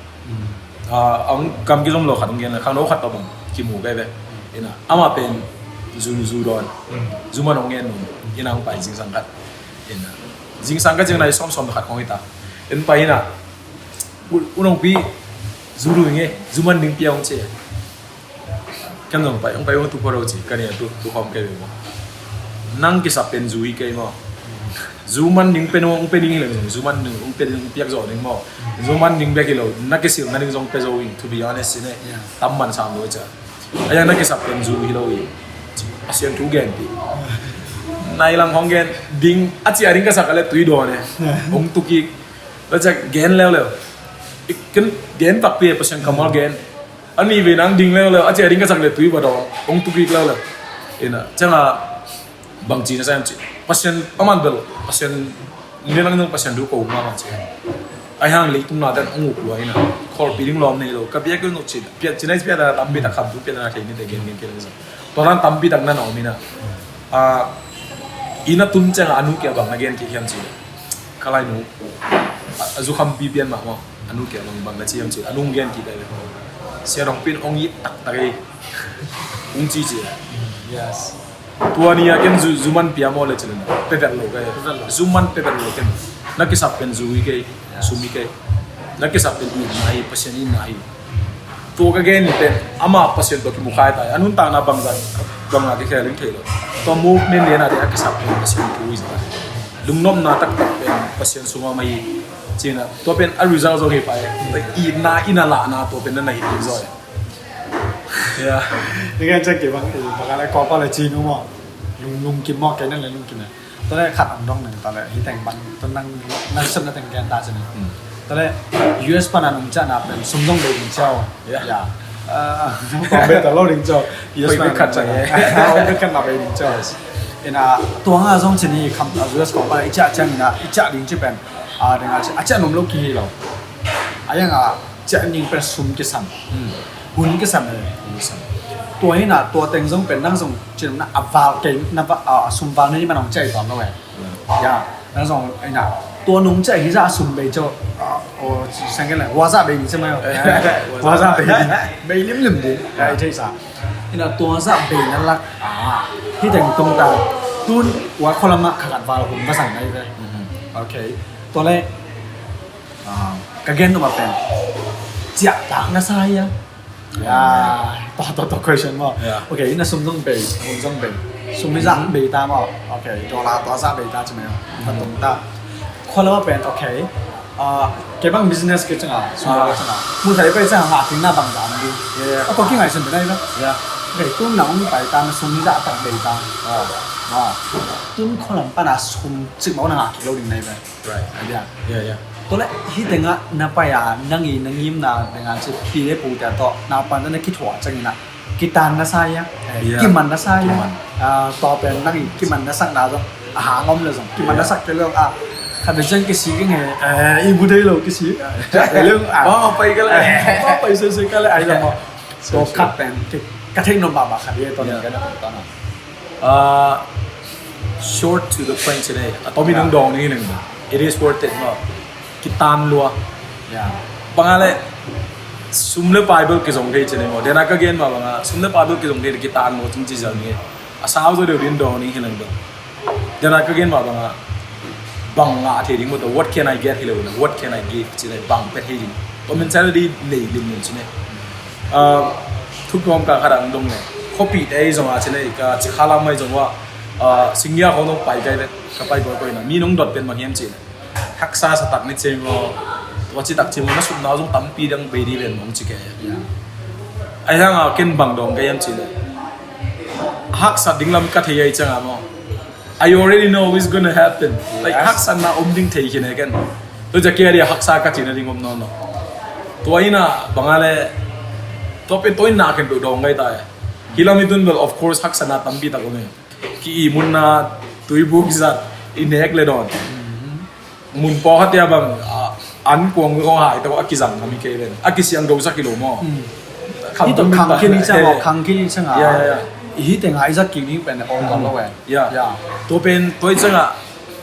อังกำกิจมโลขัดตรงเงี้ยนะข้างโน้ขัดตัวผมขี้หมูไปเลยเอ็นะอามาเป็นซูดอนซูมันตรงเงี้ยนุ่มยี่นางไปจิงสังกัดเอ็นะจิงสังกัดจังไรซ้อมขัดของอีตาเอ็นไปนะอุณหภูมิซูรู้ยังไงซูมันดึงเปียงเชี่ยกันลงไปองไปว่าทุกคนเราจีกันเนี่ยทุกความเกลียวนั่งกิสับเป็นซูอีเกย์มั้งซูมันดึงเป็นองเป็นยังไงเลยซูมันดึงองเป็นเปียกจอดึงมั้งซูมันดึงเปียกเรานักเกี่ยวนั่นดึงจงเปียกจอวิ่ง to be honest เนี่ยตั้มมันสามร้อยจ้ะไอ้ยังนักเกี่ยวเป็นซูฮิโร่อีอาเซียนทุกเกมปีในหลังของเกมดึงอาเซียนดึงก็สักอะไรตุยโดนเนี่ยองตุกี้แล้วจะเกมแล้วอีกกันเกมตักเปียประชันขมอลเกมอันนี้เวนังดึงแล้วอาเซียนดึงก็สักอะไรตุยบ่ดองตุกี้แล้วเอ็นะจังอ่ะบางจีนนะใช่ไหมประชันประมาณเบลประชันเรื่องนึงประชันดูโกงมากจริงไอ้ห่างเล็กตุ้มนาแต่องุกรวยนะคอร์ปีดิ้งล้อมในโลกกับเบี้ยก็นุกชิดเปียจีนไอ้เปียแต่ตั้มบีตักขับดูเปียแต่นาทีนี่แต่เกมเลยสิตอนนั้นตั้มบีตักนั่นเอามีนะอินาตุ้มจังอนุเกี่ยวกับบางเกมที่ยังจีนข้าไล่หนูจุคำบีเบียนมากมั้งอนุเกี่ยวกับบางนาทียังจีนอนุเกมที่ได้เลยเสียดองเป็นองยิตักตะเกยองจีจี yesตัวนี้ยังซูมันพิอาโมเลยจีนเปเปอร์โลกซูมันเปเปอร์โลกันนักกิสับเป็นซูอีเกย์ซูมิเกย์นักกิสับเป็นอีนายพัชนีนายตัวก็เกย์นี่เป็นอามาพัชนีตัวที่มุขายตายอันนู้นต่างนับบางอย่างบางอย่างที่แค่ลิงเทลตัวมูฟเมนเลียนาเดียกิสับเป็นพัชนีทูอิสต์ลุงน้องนาตักเป็นพัชนีสุมาไม่จีน่ะตัวเป็นอาริซาโซเฮไปแต่อีนาอินาลานาตัวเป็นนั่นไหนอีกซอยเนี่ยนี่ไงจะเก็บบางอะไรกอบอะไรจีนมั้งลุงกินหม้อแกนั่นเลยลุงกินนะ ตอนแรกขัดอันดองหนึ่งตอนแรกที่แต่งบันตอนนั่งสนแต่งแกนตาใช่ไหมตอนแรก US ปานันจะนับเป็นสมต้องเลยถึงเจ้าอย่าตอนเบตเราถึงเจ้า US ปานันขัดใจเราไม่กันนับเลยถึงเจ้าเอ็นตัวงาส่งชนีคำ US ของไปอีจ้าจังนะอีจ้าดิ้งจะเป็นเดี๋ยวอาจจะนุ่มลูกกี่เราอย่างจะยิงเป็นซุ่มกิสันหุ่นกิสันเลยตัวนี้นะตัวเต็งส่งเป็นนั่งส่งจีนนะอับวาลเก่งนับซุ่มวาลนี่มันน้องใจตอนนั้นเลยอย่านั่งส่งไอ้น่ะตัวน้องใจที่จะซุ่มไปเจ้าโอ้สังเกตเลยวาซาเบย์ใช่ไหมวาซาเบย์เบย์ลิ่มดิไอ้ใช่สาไอ้น่ะตัววาซาเบย์นั่นละที่แต่งตรงตาตุนว่าคนละมาขัดวาลผมภาษาไหนเลยโอเคตัวแรกกางเกงตัวมาเป็นจะต่างนะsayaต่อ question มั้งโอเคนี่ซุ่มต้องเบย์ซุ่มต้องเบย์ซุ่มไม่สั่งเบย์ตามมั้งโอเคตัวละตัวซาเบย์ตามใช่ไหมครับตรงตาคนละมาเป็นโอเคเก็บบ้าง business ก็จังซุ่มก็จังมือถือไปจังหาถึงหน้าบางจานดิก็กิ่งไหนสิ่งเป็นได้ไหมโอเคตุ้มหนังไปตามซุ่มไม่สั่งต่างเบย์ตามตุ้มคนละป้าน่ะซุ่มจึงมาหน้ากิโลดิ่งไหนไปไอ้เดียตัวแรกที่เด็กอ่ะนับไปนั่งยิ้มนะเด็กอ่ะจะปีได้ปูแต่ต่อนับไปนั่นคิดหัวจังนะกิตานนะใช่ยังกิมันนะใช่ยังต่อเป็นนั่งกิมันนะสักดาวจ้ะอาหารล้อมเลยจ้ะกิมันนะสักเป็นเรื่องขัดเป็นเช่นกิสีก็ไงอีบุได้เลยกิสีเรื่องไปกันเลยไปซื้อกันเลยไอ้เราตัวขัดเป็นกระเทงนมบ่าขัดเยอะตอนนี้กันนะตอนนั้นshort to the point today ต้องมีน้องดองนี่หนึ่ง it is worth it มั้งกิตานลัวบางอะไรซุ่มเล่ไปเบิลกิจงเทชนี่มั้งเดี๋ยวนักก็เกณฑ์มาบางอ่ะซุ่มเล่ไปเบิลกิจงเทกิตานมั้งจริงๆจะนี่อาสาวจะเดี๋ยวเรียนดองนี่เห็นหรือเปล่าเดี๋ยวนักก็เกณฑ์มาบางอ่ะบางอ่ะที่ดิ้งหมด what can I get เห็นหรือเปล่า what can I give ที่ไหนบางเป็นที่ดิ้งผมเป็นเซลล์ดีเลยลิ้นนี่ใช่ไหมทุกคนก็ขนาดนั้นตรงนี้เขาปิดไอ้จังหวะใช่ไหมก็จะข้าราไม่จังหวะสิ่งที่เขาต้องไปไกลเลยก็ไปบ่อยๆนะมีน้องดอดเป็นมาเยี่ยมจีนทักษะสตักนี่เจมส์ว่าจิตักเจมส์น่าสุดน่าจงตั้มปีดังเบดีเป็นมองจีแกไอ้ทั้งเกินบังดองก็ยังจีนฮักสัตดิ้งลำกัดเฮียจังอ่ะมั้ง I already know what's gonna happen like ฮักสัตน่ะดิ้งเทียนกันตัวจะเกี่ยร์ฮักสัตกัดจีนดิ้งนอนตัวนี้นะบางอะไรตัวเป็นตัวนักกันดองไงตายฮิลามิดุนเวล of course ฮักสัตน่ะตั้มปีตะกุนki imun na tuibu kisat inek le don mun po hatia bang an kuang ko hai to akizang kami kelen akisiang go sa kilo moที่ตัวคังที่นี่จะบอกคังที่นี่ใช่ไหมอีแต่งไอ้สักกี่นี้เป็นองค์กรละแหวนตัวเป็นตัวจังอ่ะ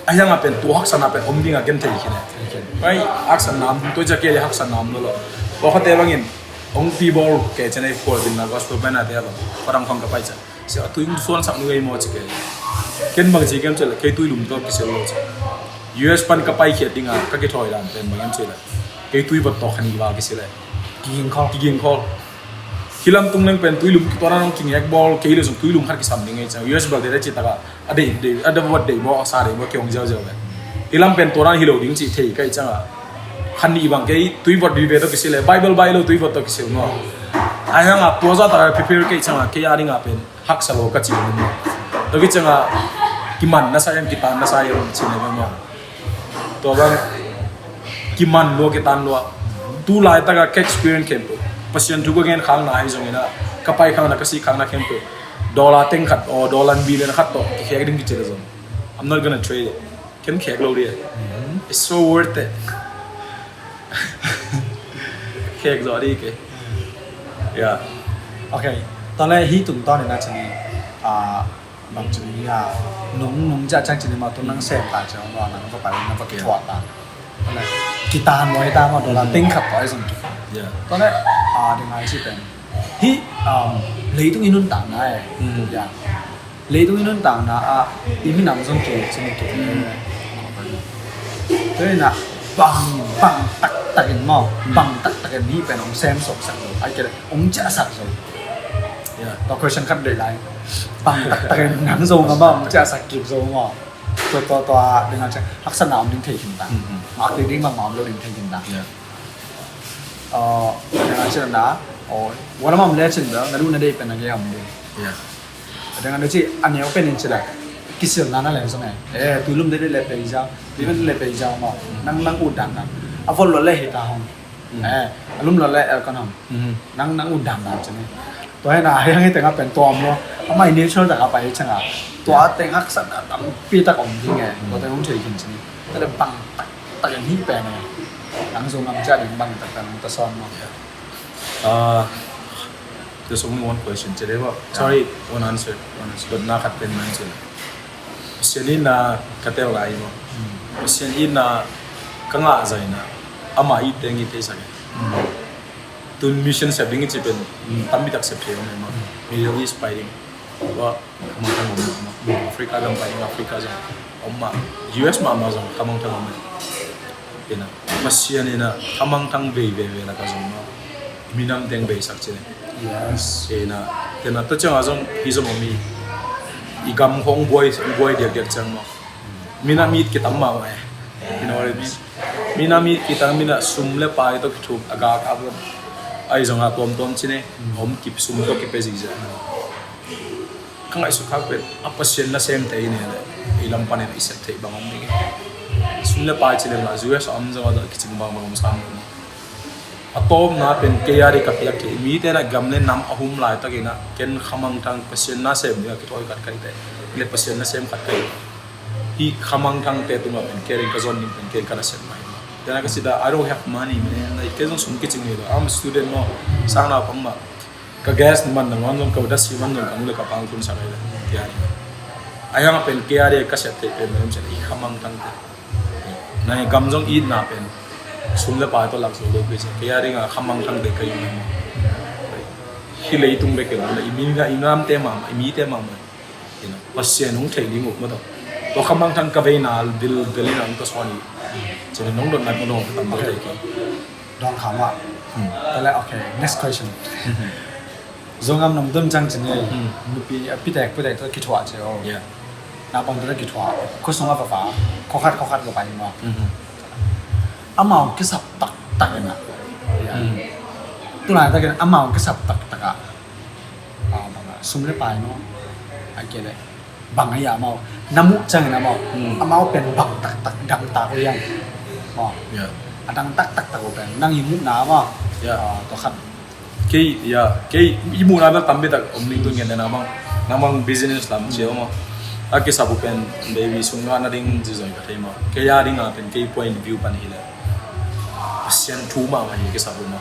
ไอ้ยังเป็นตัวฮักษณะเป็นอมดิ้งอ่ะเกนเทย์ขี้เนี่ยไปฮักษณะตัวจะเกี่ยฮักษณะนั่นแหละพอเขาเตะบางอินองค์ตีบอลเกจในฟอร์ดินนะก็สตัวเป็นอะไรบ้างฝรั่งฟังกับไปจ้ะเสียตัวยิ่งส่วนสักหนึ่งไอ้หมอจิเกย์เกนบางจีเกมเจอเลยเคยตัวลุ่มตัวกิเซลโลจ้ะ US ปันกับไปเขียดดิ้งอ่ะก็เกี่ยถอยดันเป็นบางอย่างเจอเลยเคยตัวยิ่งบดต่อขันอีกว่ากิเซลเลยกินคอฮิลัมตุ้งนั่งเป็นตัวลุ่มตัวนั้นน้องกินแยกบอลเคยเลยส่งตัวลุ่มขัดกิสามดิ้งไงจ้ะ US บอลเดี๋ยวได้จิตตะกะอดีตวัดเดย์บอลซาเดย์บอลเกี่ยวกับเจ้าเลยฮิลัมเป็นตัวนั้นฮิโลดิ้งจีเทย์ก็จังอ่ะขันอีบางเคยตัวยิ่งบอลดีเวทตัวกิเซลเลยไบเบิลตัวยิ่งบอลตัวกิเซลมั้งไอ้ยังอ่ะตัวจ้าตาพิพิธภัณฑ์จังอ่ะเคยอะไรงอ่ะเป็นฮักสโลกัจจิมันเนี่ยแล้วก็จังอ่ะกิมันน่าใช่ยังกิตานน่าใช่ยังชินเลยมั้งตัวบางกิมันลัวกิตานลัวตู้ไล่ตากะแค่ experience เข้มปุ๊บพัศยันทุกอย่างข้างหน้าให้ตรงนี้นะกับไปข้างหน้าก็สิข้างหน้าเข้มปุ๊บดอลลาร์เต็งขัดอ๋อดอลลาร์บิลเลยนะขัดต่อแค่ดิ้งกิจเลยจ้ะ I'm not gonna trade it เข้มแข็งเราดี it's so worth it แข็งจอดีเก๋ yeah โอเคตอนแรกที่ตุ่มต้อนเนี่ยนะจะมีบางจุดนี้น้องจะจ้างจุดนี้มาตัวนั่งเสพตาเจ้าว่านั่งก็ไปนั่งก็ถอดตาตอนแรกกีตาร์มวยตามาตัวละติ้งขับต่อยสมจุดตอนแรกเดี๋ยวมาที่เป็นที่เลยต้องอินุ่นต่างนะอย่างเลยต้องอินุ่นต่างนะอีมินำส่งเกจใช่ไหมเกจเพราะฉะนั้นบังตักกันมั่งบังตักกันนี่เป็นองแซมสองสักไอ้เกลองจะสักสองต่อ question คัดเลยไรบังตักกันหนังทรงกันบ้างจะสักกิบทรงมั่งตัวเดี๋ยวจะลักษณะดิ้งเทกินต่างมาร์กดิ้งบางหมอมเราดิ้งเทกินต่างเดี๋ยวจะนะวันนั้นมันเล่นจริงเหรองั้นดูนั่นได้เป็นอะไรอย่างเงี้ยเดี๋ยวงั้นดูสิอันนี้เป็นอินเชลล์ kisil nana le so ngai tulum de le pe ja even le pe ja ma nang udang kan avol lo le hita hong alum lo le kan hong nang udang na chane to hai na yang he tenga pen tom lo amai nature da ka pai changa to a tenga san tam pi ta kom ding ngai to teng thei kin chani ta le bang ta yang hi pe na nang so ngam cha ding bang ta son ma there's only one question today sorry one answer but na khat pen man chila question in na katel lai mo question in na kanga zaina ama I tengi te sa tun mission sa bingi chipen tambi tak se pheo ma Middle East fighting wa kamang tang mo Africa gam fighting Africa ja amma US ma ma jong kamang tang mo ina question ina kamang tang be la ka jong ma minam deng be sak chine yes ina tena to chang azong hizo mi igam hong boy dia chang mo mina meet ki tamma wa you know what I mean mina meet ki tang mina sumle pai to ki thup aga ka bo ai zong a tom chine hom ki sum to ki pe ji ja kang ai su khak pe apasien na sem te ne le ilam pan ne isep te bangom ni sumle pai chine la US am zong da ki ching bang sam atom na pen kayari kapiak ke mi te na gamle nam ahum lai ta ke na ken khamang thang pasien na sem ya ki toy kat kai te le pasien na sem khat kai hi khamang thang te tu ma pen kering ka zon nim pen ke kana sem mai dana ka sida I don't have money man like ke zon sum ki ching ni I'm a student no sang na pang ma ka gas man na ngon ka da si man no kang le ka pang kun sa kai ya ayang pen kayari ka set te pen mem chen hi khamang thang te na gam jong eat na pen sumle pa to lag so lo ke che kaya ringa khamang thang de kai mo hi lei tung be ke la imin ga inam te ma imi te ma ina pasien hung thei ling ma to khamang thang ka ve na bil belin ang to soni che nong don na ko no tam ba ke don khama tale okay next question zongam nam dum chang chine nupi pitek to ki thwa che o yeah na bang to ki thwa ko songa fa ko khat ko pai ma amau ke sap tak na tu lai ta ke amau ke sap tak ka bang sumle pai no ai ke le bang ai amau namu chang na amau amau pen bang tak dang ta ko yang mo yeah adang tak ko pen nang yi mu na ma to khat ke imu na ba tambe tak omning tu ngen na namang business lam che mo ake sabu pen baby sunga na ding ji zoi ka thema ke ya ding a pen ke point view pan hila pasien thu ma ma ke sabu ma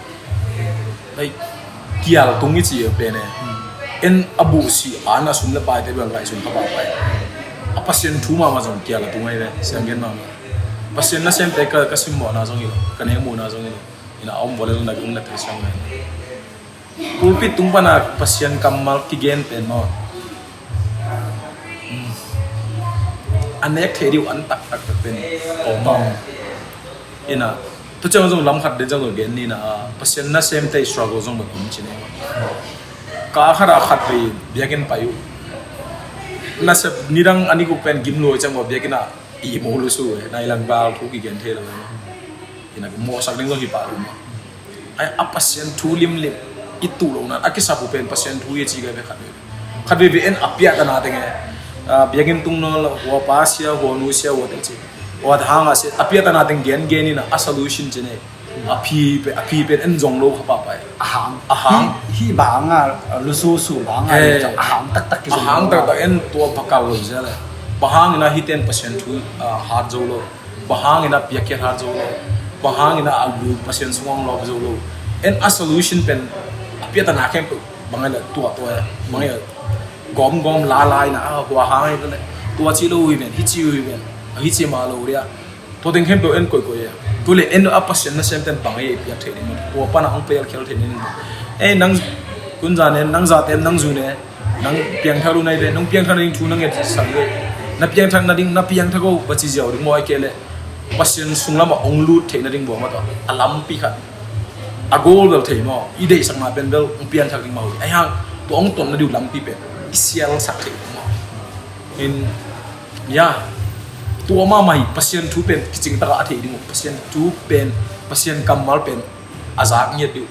like kial tungi chi pe ne en abu si ana sumle pai te bang kai sum ka pa pai a pasien thu ma jong kial tungai le sem gen na pasien na sem te ka sim mo na jong ilo ka ne mo na jong ilo ina om bole na gung na te sang ne pulpit tung pa na pasien kamal ki gen pe no anek thedi an tak pen om ina to chang jong lam khat de jang gen ni na pasien na sem te struggle jong ba kum chine ka khara khat pe biaken payu na sab nirang ani ku pen gim lo chang ba biakena I mo lu su na ilang ba thu ki gen the lo ina mo sak ding lo hi pa ru ma ai a pasien thu lim itu lo na akisa pu pen pasien thu ye chi ga be khat be en apia ta na te nge biakin tung no wa pasia ho nu sia wa te chi wa thanga se apia ta na teng gen ni na a solution chene api pe en jong lo khapa pai ahang hi banga lu su banga ahang tak ki ahang tak en to pakal lo jale bahang na hi 10% thu har jo lo bahang na piake har jo lo bahang na alu pasien suang lo jo lo en a solution pen apia ta na kem bangala to mangya gom la na wa hang ne to chi lo wi ben hi chi wi ben hi chi ma lo ria to ding hem to en koi ya to le en a passion na sem ten pang ye pia the ni ko pa na ang pel khel the ni nang kun ja ne nang za tem nang zu ne nang piang tharu nai de nang piang tharu ning thu nang ye sang le na piang thang na ding na piang thago ba chi jaw ding moi ke le passion sung lama ong lu the na ding bo ma to alam pi khat a goal bel the mo I dei sang ma ben bel ong piang thak ding ma ai hang to ong ton na diu lam pi pe isial sak the mo in yaตัวมาใหม่พัศยันทูเป็นกิจงตระอาทิตย์ดิงพัศยันทูเป็นพัศยันกัมมัลเป็นอาซากเนี่ยดิ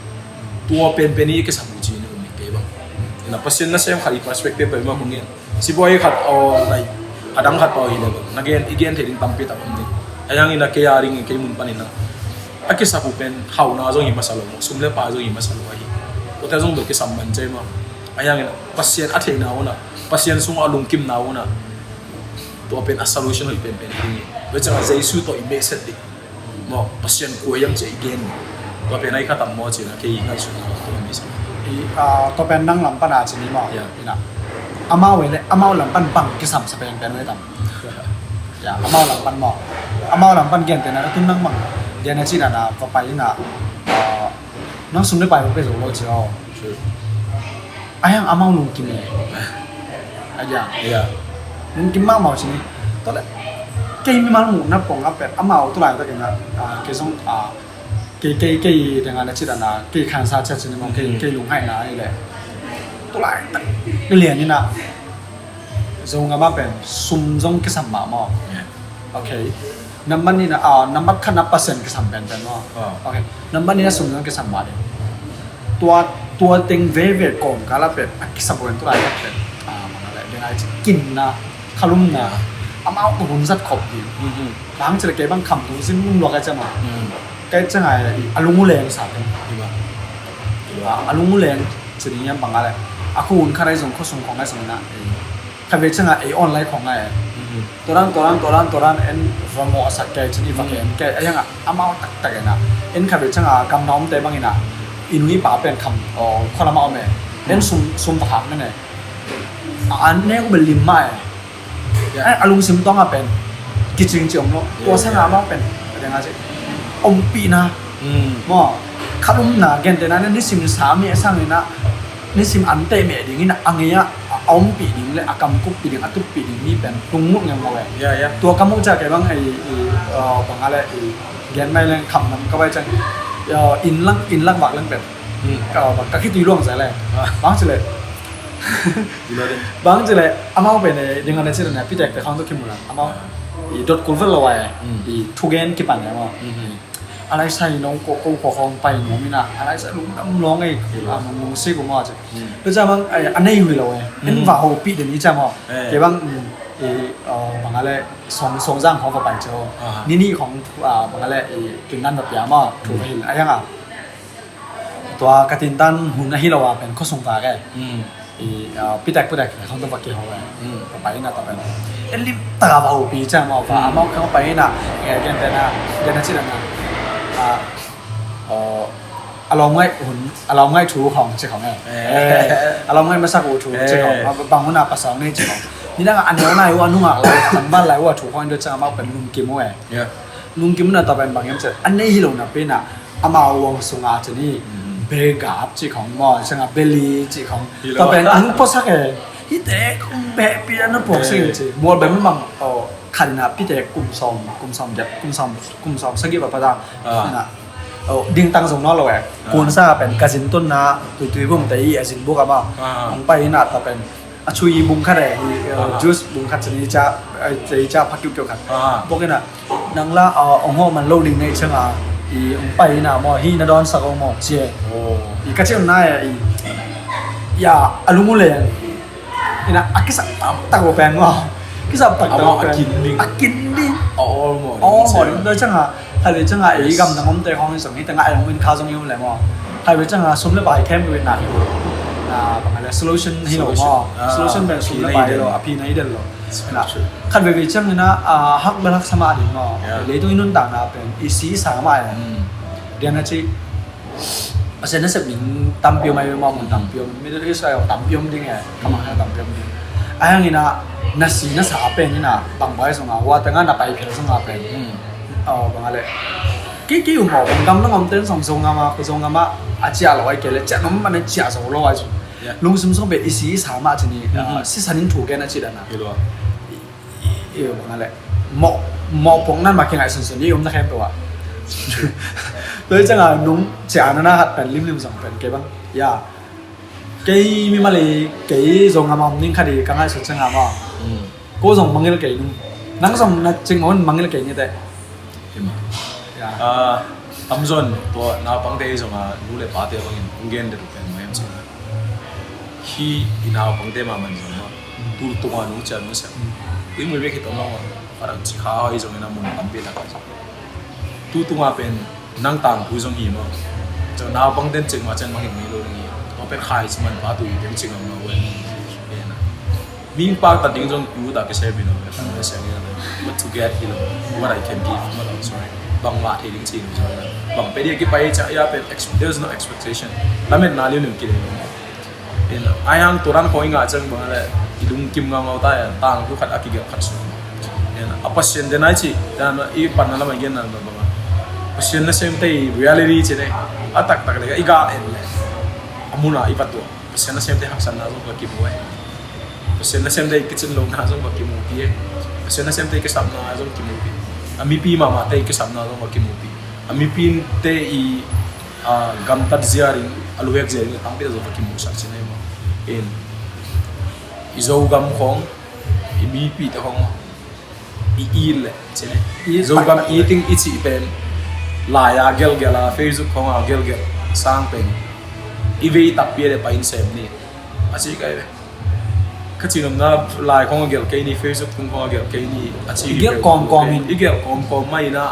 ตัวเป็นนี่ก็สมุจีนี่มันมีเก็บบ้างนะพัศยันนั่นเองขัดอีก perspective ไปมากกว่านี้สิบวันขัดเอาอะไร adang hat pau hile bang again theding tampi tapam ni ayang ina ke yaring ke mun panina akisa pu pen hau na zo hi masalo mo sumle pa zo hi masalo hi ota zong do ke samman chai ma ayang ina pasien athe na ona pasien sung alung kim na ona to pen a solution hi pen ni we cha jesu to ibe set di mo pasien ko yang che again to pen ai khatam mo che na ke hi ngai su na to mi sa to pen nang lam pa na chi ni mo ina amao we le amao lam pan bang ki sam sa pen we tam ya amao lam pan mo amao lam pan gen te na tun nang mang dia na chi na pa pa ina nang sum le pa we zo lo chi o ayang amao lung kim ne ayang ya lung kim ma mo chi ni to le ke mi ma mu na pong a pet amao tu lai ta ke na ke song ke dengan na chi na ke khan sa cha chi ni mo ke lung hai na ai le tu lai ta ke lian ni na zo nga ma pen sum jong ke sam ma mo okay number ni na number khan na percent ke sam pen mo okay number ni na sum jong ke sam ma deตัวเต็งเวเวก่อนกาลาเป็ดกิสบวนตัวไรเป็ดมันอะไรเดี๋ยวไอ้กินนะขลุ่มนะเอาตัวหุ่นสัตว์ขบดีบางจะเก็บบางคำตัวซึ่งมึงหลอกไอ้เจ้ามาไอ้เจ้าไงอารมณ์แรงสัตว์ดีป่ะอารมณ์แรงจะนี่ยังบางอะไรอากูหุ่นข้าได้ส่งข้อส่งของไอ้สมัยนั้นใครเป็นเจ้าไงไอ้ออนไลน์ของไงตัวนั้นเอ็นฟอร์มอสัตว์แกจะนี่ฟังแกไอ้ยังเอาตักๆนะเอ็นใครเป็นเจ้าไงกำน้อมแต่บางอย่างนะอินุยป่าเป็นคำคนละมาเอาไหมเล่นซุ่มผักนั่นเองอันนี้ก็เป็นลิมไม่อารมณ์ซิมต้องเป็นกิจจริงๆเนาะตัวสง่ามากเป็นยังไงสิอมปีนะมั่วขลุ่มนะเกณฑ์แต่นั้นนี่ซิมสามีสร้างเลยนะนี่ซิมอันเตะเมดิ่งนี่นะอังเงียอมปีดิ่งเลยอากำกุบปีดิ่งอตุบปีดิ่งนี่เป็นตุงมุกเงี้ยมาเลยตัวกำมุกจะแกบ้างไอ้บางอะไรเกณฑ์ไม่เล่นคำนั้นก็ไว้จังอินลักบักเรื่องเป็ดก็แบบก็คิดตีร่วงใส่เลยบางจะเลยบางจะเลยอามาเป็นยังไงเนี่ยเนี่ยพี่แจ็คแต่เขาต้องคิดหมดละอามาอีดดกูเฟิลเราไว้อีทุกเกนกี่ปันเนี่ยมั้งอะไรใส่น้องโกขอของไปน้องมินะอะไรใส่ลุงน้ำร้องไอ้มึงซีกูมั่วจ้ะแล้วจะมั้งไอ้อันนี้อยู่เราไอ้เป็นว่าโฮปีเดี๋ยวนี้จะมั้งเกี่ยวกับบางอะไรสองร่างของกระป๋องเจ้านี่ของบางอะไรกินนั่นแบบยามาถูกไหมไอ้ยังอ่ะตัวกระตินตันหุ่นที่เราเป็นข้อส่งตาแกพี่แตกเขาต้องฟักกี่ห้องเลยกระป๋องน่ะต่อไปเอ็นลิมตาบ่าวปีจ้ามาว่ามาเขาไปน่ะเกณฑ์แต่น่ะชื่อน่ะอารมณ์ง่ายถูของเจ้าของอารมณ์ง่ายมาสักถูเจ้าของบางวันน่ะภาษาเนี่ยเจ้าของนี่นั่งอันนี้ว่านุ่งอะไรทำบ้านอะไรว่าถูกข้อนี้จะมาเป็นลุงกิมวยลุงกิมน่ะต่อเป็นบางอย่างเช่นอันนี้ที่เราเนี่ยเป็นอ่ะอามาวงสงอาจะนี่เบกาบจีของมอใช่ไหมเบลีจีของต่อเป็นอันพอสักเองที่เด็กเบปีนั้นพวกสิ่งจีมัวแบบมันบางขันนะพี่เด็กกลุ่มซอมสักกี่แบบประดามน่ะดิ่งตังส่งนอกเราเองคุณทราบเป็นกาซินต้นนะตุยบุ้มแต่อีซินบุกอะมาของไปน่ะต่อเป็นช่วยบุ้งขัดเลยจูสบุ้งขัดจะนี่จะพักยุ่งเกี่ยวกันพวกนี้น่ะนังละองค์มันโลดิ้งในเชิงไปน่ะมอฮีนาดอนสักองมอเจี๋ยก็เช่นนั้นอย่าอารมณ์เลยนี่นะกิสับตักโอเปนว่ากิสับตักโอเปนกินดิอ๋อหมดเลยจังอ่ะใครเลยจังอ่ะกำลังงมเตะของสิ่งนี้แต่งไอ้ลงวินคาซงยุ่งเลยมั้งใครเลยจังอ่ะสมเลยไปแคมป์ไปนานอยู่บางอะไร solution ที่เราว่า solution เป็นสมเลยไปเราอภินัยเดินเราคันไปจังนะฮักเบลักสมาดิมั้งเลยตัวนู้นต่างนะเป็นอีสีสามารถเดี๋ยวนะจีอาจารย์นั่นสิเป็นตั้มเปียวไม่มองมันตั้มเปียวไม่ได้ใช้ตั้มเปียวดิ่งไงคำว่าตั้มเปียวดิ่งไอ้ยังงี้นะนั่นสีนั่นสาเป็นนี่นะบางใบส่งมาว่าแต่งั้นน่ะไปเพียงส่งมาเป็นบางอะไรกี่อยู่หมอกำลังงมเต้นส่งมาคือส่งมาอาจารย์เราไอ้เกลือจะน้ำมันเนี่ยจะส่งเราไว้จุลุงสมส่งเป็นอีสีสามารถจะนี่สิสันนิถูกแกนั่นจีดันนะบางอะไรหมอกพงนั่นมาเกี่ยงไอ้ส่วนนี้ผมจะแค่ตัวเลยจังอ่ะนุ่งเจ้านั่นนะเป็นริมส่งเป็นเก็บบ้างย่าเกี่ยมีมาเลยเกี่ยส่งมานิ่งคดีกันให้สุดจังอ่ะว่ากูส่งมังเกลเกี่ยนุ่งนั่งส่งนั่งจริงมันมังเกลเกี่ยนี่แต่ทำส่วนตัวน้าปังเตยส่งมาดูเลยป้าเตยบางอย่างคงเงินเดือดเป็นไม่ยังส่งฮีน้าปังเตยมามันส่งมาตัวนุ่งเจ้านุ่งเสีย Kui mui be kita long parang chikha ai zong na mun tampi ta ka tu tunga pen nang tang pu zong hi mo cho na bang den ching ma chen ma hi ngi lo ngi o pen khai man pa tu den ching ma we na ming pa ta ding zong tu da ke se bi no be ta me se ngi but to get you know what I can give what I'm sorry bang ma the ding ching so bang pe dia ki pai cha ya pen there's no expectation la men na li nu ki in ayang turan ko inga chang ba le ilung kim nga ngau ta ya tang tu khat aki ge khat su en apasien de nai chi dan I pan na la ma gen na ba ba pasien na sem te reality che ne atak tak le iga en le amuna I patu pasien na sem te haksan na zo ba ki boy pasien na sem te kitchen long na zo ba ki mu pi pasien na sem te ke sam na zo ki mu pi ami pi ma te ke sam na zo ba ki mu pi ami pin te I gam tat ziaring aluek ziaring tang pe zo ba ki mu sak che ne mo in izo gam khong mi pi ta khong I le chene izo gam eating ichi pen la ya gel gela Facebook khong a gel gel sang pen I ve tap pe le pain sem ni achi kai ve kachinam na lai khong gel ke ni Facebook khong gel ke ni achi gel kom in I gel kom mai na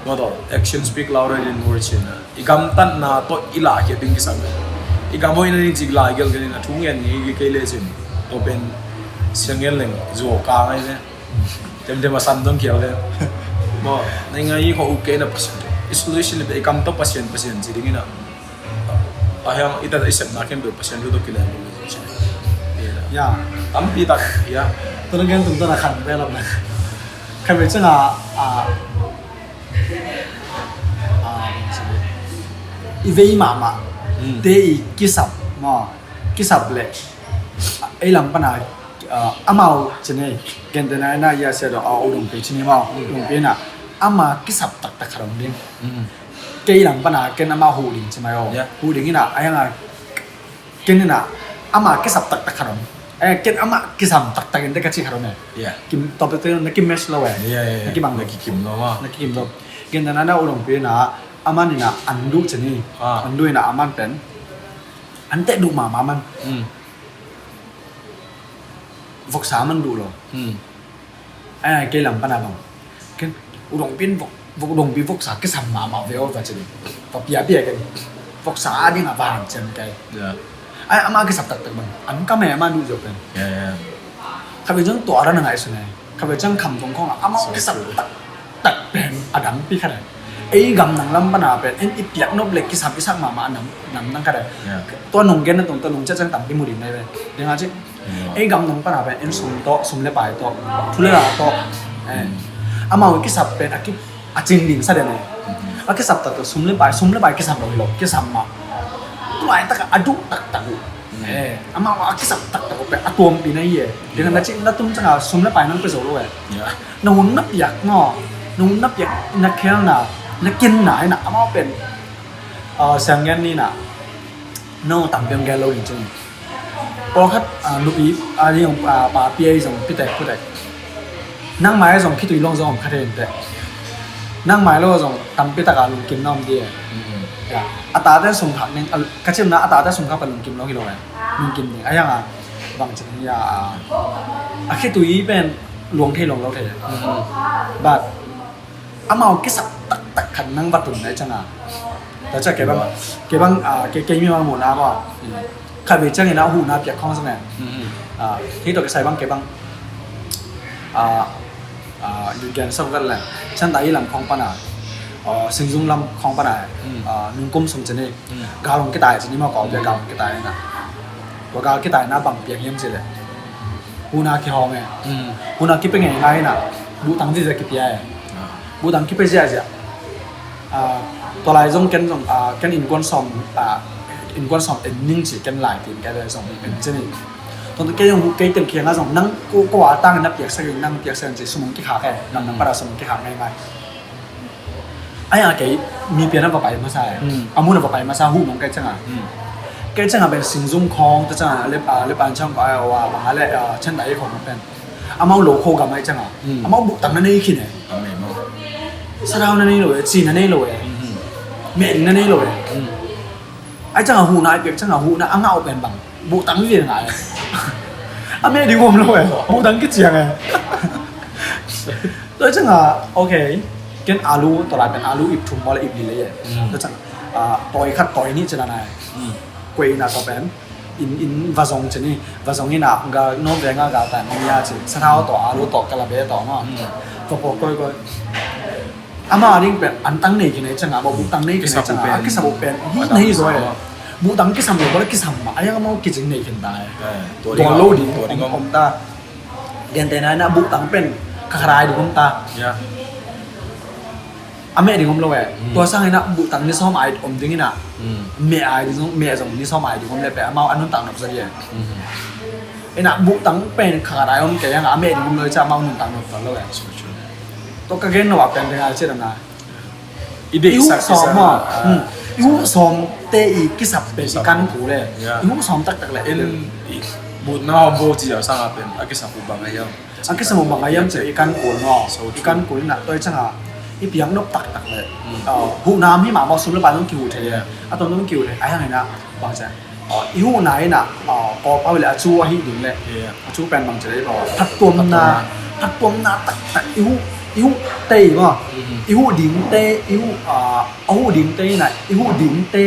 no do action speak louder than words na I gam tan na to ila ke ding ki sang I gam hoi na ni jigla gel gel na thungen ni ke le chen open siangel leng zo ka ngai ne tem asam dong kiao le mo nai ngai ko okay na pasien solution be kam to pasien ji ding na ayang ita isep na ken be pasien do kila ya am pi tak yaตัวนั้นตุ้มตัวนั้นขันไปแล้วนะใครเป็นเจ้าอีเวย์มาเตอีกิสับมากิสับเลยไอ้หลังปัญหาอามาจะเนี่ยเกินแต่ไหนน่ายาเสียดอกเอาอุดมไปชนิดมาอุดมไปน่ะอามากิสับตักขนมดิ้งเกี่ยหลังปัญหาเกินอามาหูดิ้งใช่ไหมอ๋อหูดิ้งนี่น่ะไอ้ยังไงเกินนี่น่ะอามากิสับตักขนมเกินอามากิสับตักกันได้ก็ชิขนมเนี่ยกิมต่อไปเตือนนักกิมเมชแล้วเว้ยนักกิมบังนักกิมเนาะนักกิมเราเกินแต่นั้นน่ะอุดมไปน่ะอามันนี่น่ะอันดูชนิดอันดูน่ะอามันเป็นอันเตะดูมามันvọc xá mình đủ rồi, cái làm ban nào cái đồng biên vọc đồng biên vọc xá cái sầm mà véo và chỉ vọc bia cái vọc xá đi mà vàng chân cái, ai ama cái sập tật mình, anh cái mẹ ama đủ rồi cái, các bạn chẳng tỏa ra là ngày xưa này, các bạn chẳng cầm trong con là ama cái sập tật bên Adam pi cái này, ấy gầm nằng lắm ban nào bên em ít tiếc nộp lệ cái sập cái sắc mà nằm năng cái này,ตัวหนุ่มเกณฑ์นั่นตัวหนุ่มจะจังต่ำที่มุดินได้เลยเดี๋ยวงั้นจิไอ้กำนงปัญหาเป็นเอ็นสุ่มโตสุ่มเล็บไปโตทุเรศโตอามาวิกิสับเป็นอากิอาจินดิงซะเดี๋ยวนี้อากิสับตัดตัวสุ่มเล็บไปกิสับลงกิสับมาตัวไอ้ตะกะอดุตักอามาอากิสับตักเป็นอาตัวมันปีนั่นเย่เดี๋ยวงั้นจิแล้วตุ้มจังอ่ะสุ่มเล็บไปนั่งไปโซ่ด้วยนุ่งนับอยากงอนุ่งนับอยากนักแค่น่ะนักกินไหนน่ะอามาเป็นเสียงเงี้ยนี่น่ะน้องต่ำเป็นแกเราจริงพอคัดลูกอีอันนี้ของป่าเปียส่งพี่แต่นั่งไม้ส่งคิดตุยลงส่งคาเทนแต่นั่งไม้แล้วส่งต่ำพี่ตะการลุงกิมน้องดีอัตราได้ส่งผักนึงกระเทียมนะอัตราได้ส่งข้าวไปลุงกิมน้องกิโลไงลุงกิมเนี่ยไอ้ยังบางชนิดยาคิดตุยเป็นหลวงเทหลวงเราเทบัดอามาคิดสับตักขันนั่งบัดตุ่นได้จังแต่จะเก็บบ้างเก็บมีมาหมดนะป่ะใครไปเจ้าเห็นนะหูนะเปียกข้องสักแน่ที่ตัวก็ใส่บ้างเก็บบ้างยืนแกนส่งกันแหละฉันตายหลังคลองปนาสิงซุงลำคลองปนานุ่งก้มสมเจนี่กาลงกี่ตายจะนี่มาก่อนเปียกาลงกี่ตายนะตัวกาลกี่ตายนะบังเปียกเยี่ยมสิเลยหูนาขี้หอมไงหูนาขี้เป็นไงนะบูตังที่จะขี้เปียบูตังขี้ไปเสียตัวลายส่งกันส่งกันอินกวนส่งอินกวนส่งเอ็นนิ่งสิกันหลายทีกันเลยส่งเป็นเจนี่ตอนที่ยังเต็มเคียงแล้วส่งนั่งก็ว่าตั้งนับเปียกสักนั่งเปียกสักจะสมองกี่ขาแค่นั่งปลาสมองกี่ขาง่ายไอ้อะแกมีเปียนั่งไปมาใส่อามุนไปมาใส่หูมองแกจังอ่ะแกจังอ่ะเป็นสิงซุ่มคลองแต่จังอ่ะเล็บอันช่างก็เอาว่าบางอะไรชั้นไหนของมันเป็นอามาโลโคกับไม่จังอ่ะอามาบุกตั้งนั่นนี่ขี้เนี่ยสระนั่นนี่เลยจีนนั่นนี่เลยเมนนั่นนี่เลยไอ้จังหูนายเปียกจังหูนะอ่างเอาเป็นบังบุตังที่ไหนอ่ะแม่ดีกว่าเลยบุตังกี่เจียงไง ตัวจังโอเคกินอาลูตัวไรเป็นอาลูอิบทุ่มบอลอิบดีเลยตัวจังต่อยขัดต่อยนี่จะนายกุยน่ะตัวเป็นอินวาซงจะนี่วาซงนี่น่ะก็โน้มแรงก็แต่ไม่ยากสิสถานต่ออาลูต่อกระเบต่อเนาะตัวพอก็อามาดิ้งเป็นอันตั้งนี่กินไหนจังบอกบุตั้งนี่กินไหนจังกิสบุเป็นนี่สวยบุตั้งกิสบุก็เลยกิสมาอะไรก็มากินจังนี่กินได้ตัวโลดิ้งผมตาเดียนแต่นั้นนะบุตั้งเป็นขครายดูผมตาอเมริกผมเลยตัวสร้างนี่นะบุตั้งนี่ซ้อมไอ้อมดิ้งนี่นะเมียไอ้ดิซ้อมเมียส่งนี่ซ้อมไอ้ดิผมเลยไปเอาอันนู้นตั้งนับเสียไอ้น่ะบุตั้งเป็นขครายผมแกยังอเมริกผมเลยจะเอาอันนู้นตั้งนับตัวเลยตัวก็เก่งหน่อยเป็นยังไงเช่นนั้นอิวซ้อมอ่ะอิวซ้อมเตะอีกสับเป็นอีกันผูเลยอิวซ้อมตักเลยบุญน้าโบจีเอาสร้างเป็นอากิสบุบางไงยังอากิสบุบางไงยังเจออีกันผูเนาะอีกันผูนี่น่ะตัวจังอ่ะอีเปียงนกตักเลยหูน้ำที่หมาบอกซุ่มแล้วไปต้องกิวเทียตัวต้องกิวเลยไอ้ยังไงนะบางใจอิวไหนน่ะพอเอาไปเลยชูหิดิ่งเลยชูเป็นบางใจได้พอทัดตัวนาตักอิวเตะมั้งอิวดิ่งเตะอิวเอาดิ่งเตะน่ะอิวดิ่งเตะ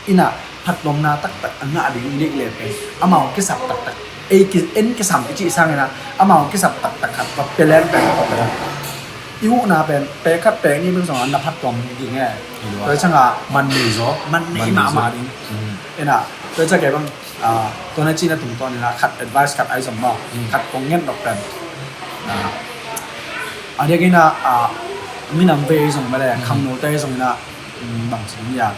อิน่ะพัดลมนาตักอันน่ะดิ่งนี่เลยไปอามากิสับตักเอกิเอ็นกิสัมกิจิสร้างนะอามากิสับตักขัดแบบเป็นแรงแปลงออกไปอิวนาเป็นเปะคัดเปะนี่เป็นสองอันนับพัดลมดิ่งไงโดยช่างมันมีซอมันนี่มาดิ่งเอ็น่ะโดยจะแกบ้างตัวนั้นจีน่ะถุงตัวนี้นะขัด advice ขัดไอ้สมบัติขัดกงเงินดอกเป็นอันนี้ก็น่ะมีน้ำเวย์ส่งมาเลยคำโน้ตได้ส่งนะบางสิ่งอย่าง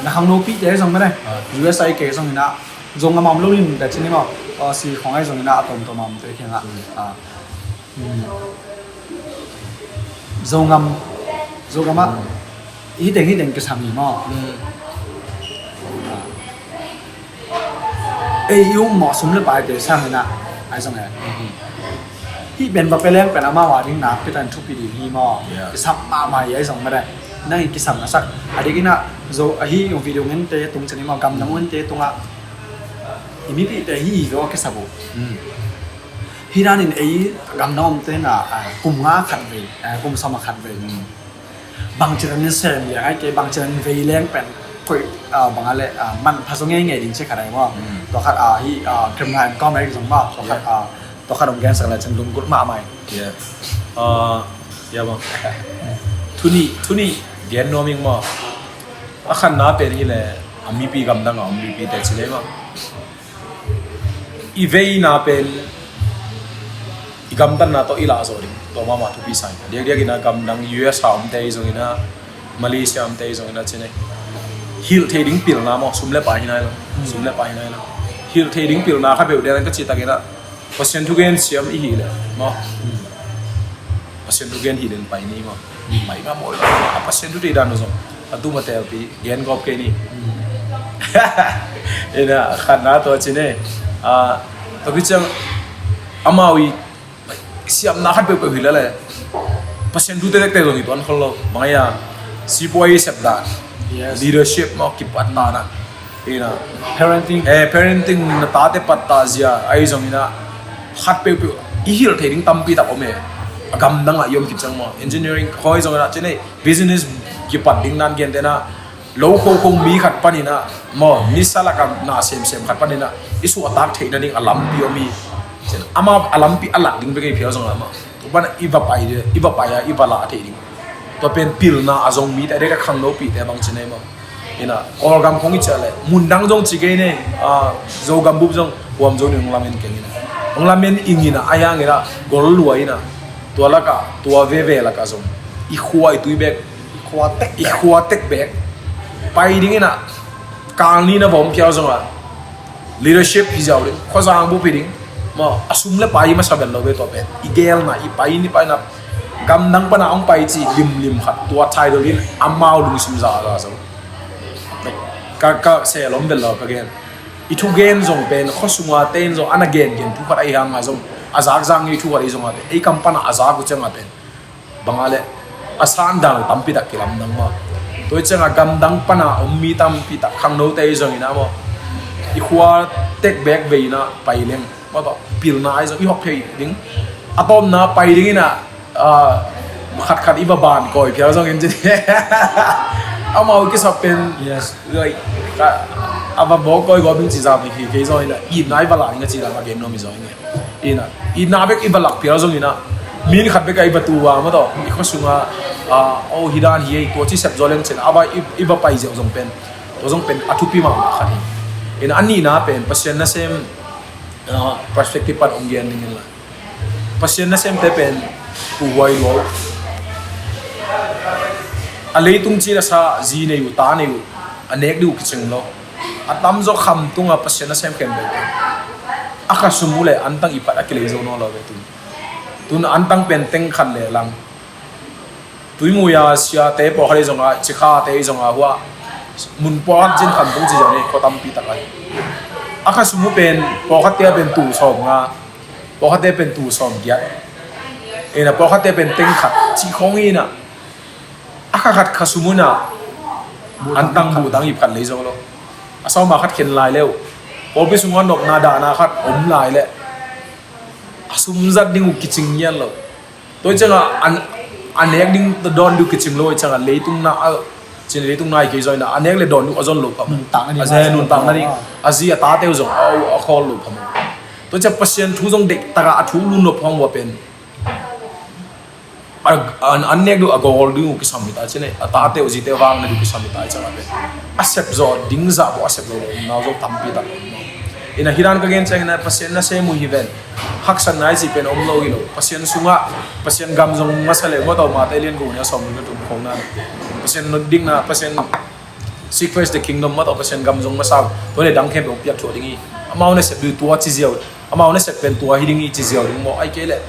นะคำโน้ตปีเต้ส่งมาเลย USA เก๋ส่งนะส่งกับมัมลูกนี่แต่ที่นี่มั้งสีของไอ้ส่งนะตัวมัมตัวเขียนละส่งกับมาอีเด็กก็ทำอยู่มั้งยุ่งเหมาะสมหรือเปล่าเดี๋ยวสร้างนะไอ้ส่งไงที่เป็นแบบไปเล่นเป็นอาม่าวาดิ้งนับเป็นทุกปีดีที่มอจะสับมาใหม่ไอ้สองไม่ได้นั่งกินสับนะสักอันนี้กินนะโซฮี用วิดีโอเงินเตะตรงชนิดมากำลังเงินเตะตรงอ่ะอีมีปีเตะฮีก็กินสับบุฮีด้านนี้ไอ้กำลังเตะน่ะกลุ่มง่าขัดเวกลุ่มสมาขัดเวบางเจริญเสริมอย่างไอ้เกบางเจริญเวเล่นเป็นคุยบางอะไรมันผสมง่ายๆดิ้งเช็คอะไรว่าตัวขัดฮีเครื่องงานก็ไม่ได้สมบัติตัวขัดตัวขนมแกงสักอะไรฉันลุงกุดมาใหม่อย่าบอกทุนี่เดียนโนมิงมาอาขันน้าเป็นนี่แหละมีปีกำดังมีปีแต่ชิเลมาอีเวย์น้าเป็นอีกำดังน้าตัวอีลาโซริตัวมาทุกปีใส่เรียกกินน้ากำดัง US หามเตยส่งกินน้ามาเลเซียหามเตยส่งกินน้าเช่นนี้ฮิลเทดิ้งปิลน้ามาสุ่มเล็บไปที่ไหนล่ะสุ่มเล็บไปที่ไหนล่ะฮิลเทดิ้งปิลน้าข้าเบลเดียนก็จิตตะกินน้าpasien tu gen siam i hile mo pasien tu gen hilen pai ni mo mai ma mo pasien tu de dan no atu matel pi gen gop ke ni ena khana to chine to bi chang amawi siam na khat pe pe hile le pasien tu te te lo ni ton kholo maya si boy sep da leadership mo ki patna na ena parenting na ta te patta zia ai zomina hot paper ihil thading tampi ta ome agam danga yom ki changma engineering khoi zonga chene business ki padding nan gen dena lo ko mi khat panina mo ni sala ka na sem khat panina isu atak theina ning alam pi omi chen ama alam pi alak ding be ke phia zonga ma to ban iwa pa ya la thading to pen pil na azong mi ta de ka khang no pi te bang chene ma ina orgam khongi chale mundang jong chi ge ne zo gam bu jong wam zo ni nglamen ke niองลาเมนอิงินะอายังเงนะกอลลัวอินะตัวละกะตัวเวละกะซงอีขวายตุยเบกอีขวาเต็กเบกไปดิ้งนะการนี้นะผมเกี่ยวกับ leadership ที่จะเอาเลยข้อสั่งบุพดิ้งมาอสุมเลยไปมาสับเบลเราเวตัวเป็นอีเกลนะอีไปนี่ไปนะกำนังปนะองไปจีลิมขัดตัวไทยตัวนี้อามาลุงซิมซาละซงก็เสียล้มเบลเราก็เกนอีทุกเกนส่งเป็นข้อสุมาเต้นส่งอันเกนทุกคนไอ้ยังไงส่งอาซากจังยี่ทุกคนไอ้ส่งมาเป็นไอ้คำปนะอาซากุเจงมาเป็นบางอะไรอาซานดังตั้มปีตักกิลำดังมาตัวเจงกำดังปนะมีตั้มปีตักขังโน้ตไอ้ส่งนี่นะมั้งอีขวาเต็กแบกเวนะไปเลี้ยงว่าแบบพิลนาไอ้ส่งอีฮอกเทยดิ้ง atom na pai ding na khat iba ban koi phia jong in je amau ki sapen yes like aba bo koi go bing chi za mi ki zo ina i nai bala nga chi la ma game no mi zo ina ina bek iba lak phia jong ina min khat be kai batu wa ma do i kho sunga o hidan hi to chi sep zolen chen aba iba pai je jong pen to jong pen athupi ma khani ina ani na pen pasien na sem perspective pan onggen ning la pasien na sem te pen ku wai lo alei tung chi la sa ji nei u ta nei u anek du ki cheng lo atam zo kham tunga pasien na sem ken be aka sumule antang ipat akile zo no lo be tun antang pen teng khan le lang tuimu ya sia te po khale zonga chikha te zonga huwa mun po jin khan tung chi jane ko tam pi takai aka sumu pen po khatia pen tu som nga po khatia pen tu som gya ena po khatia pen teng khat chi khongi na aka khat khasumuna antang bu dang ip khat le zo lo asaw ma khat khen lai leu po bi sungan nok na da na khat om lai le asum zat ding u kiching yan lo toi changa anek ding the don du kiching lo changa leitung na chin leitung nai ke joina anek le don du azon lo pam tang ani aze nun tang na ni azia ta teu zo a khol lo pam toi cha pasien thu jong dek taka athu lu no phang wa pen an anek du agol du ki samita chine ata teu ji te wang na du ki samita changa pe asep zo ding za bo asep lo na zo tampi ta ina hiran ka gen chang na pasien na se mu hiven hak san nai ji pen om lo ilo pasien sunga pasien gam jong masale mo to ma tailen go nya som ni tum khong na pasien no ding na pasien seek first the kingdom ma to pasien gam jong masal to le dang khem piak tho dingi amau na se du tua chi jiao amau na se pen tua hidingi chi jiao ding mo ai ke le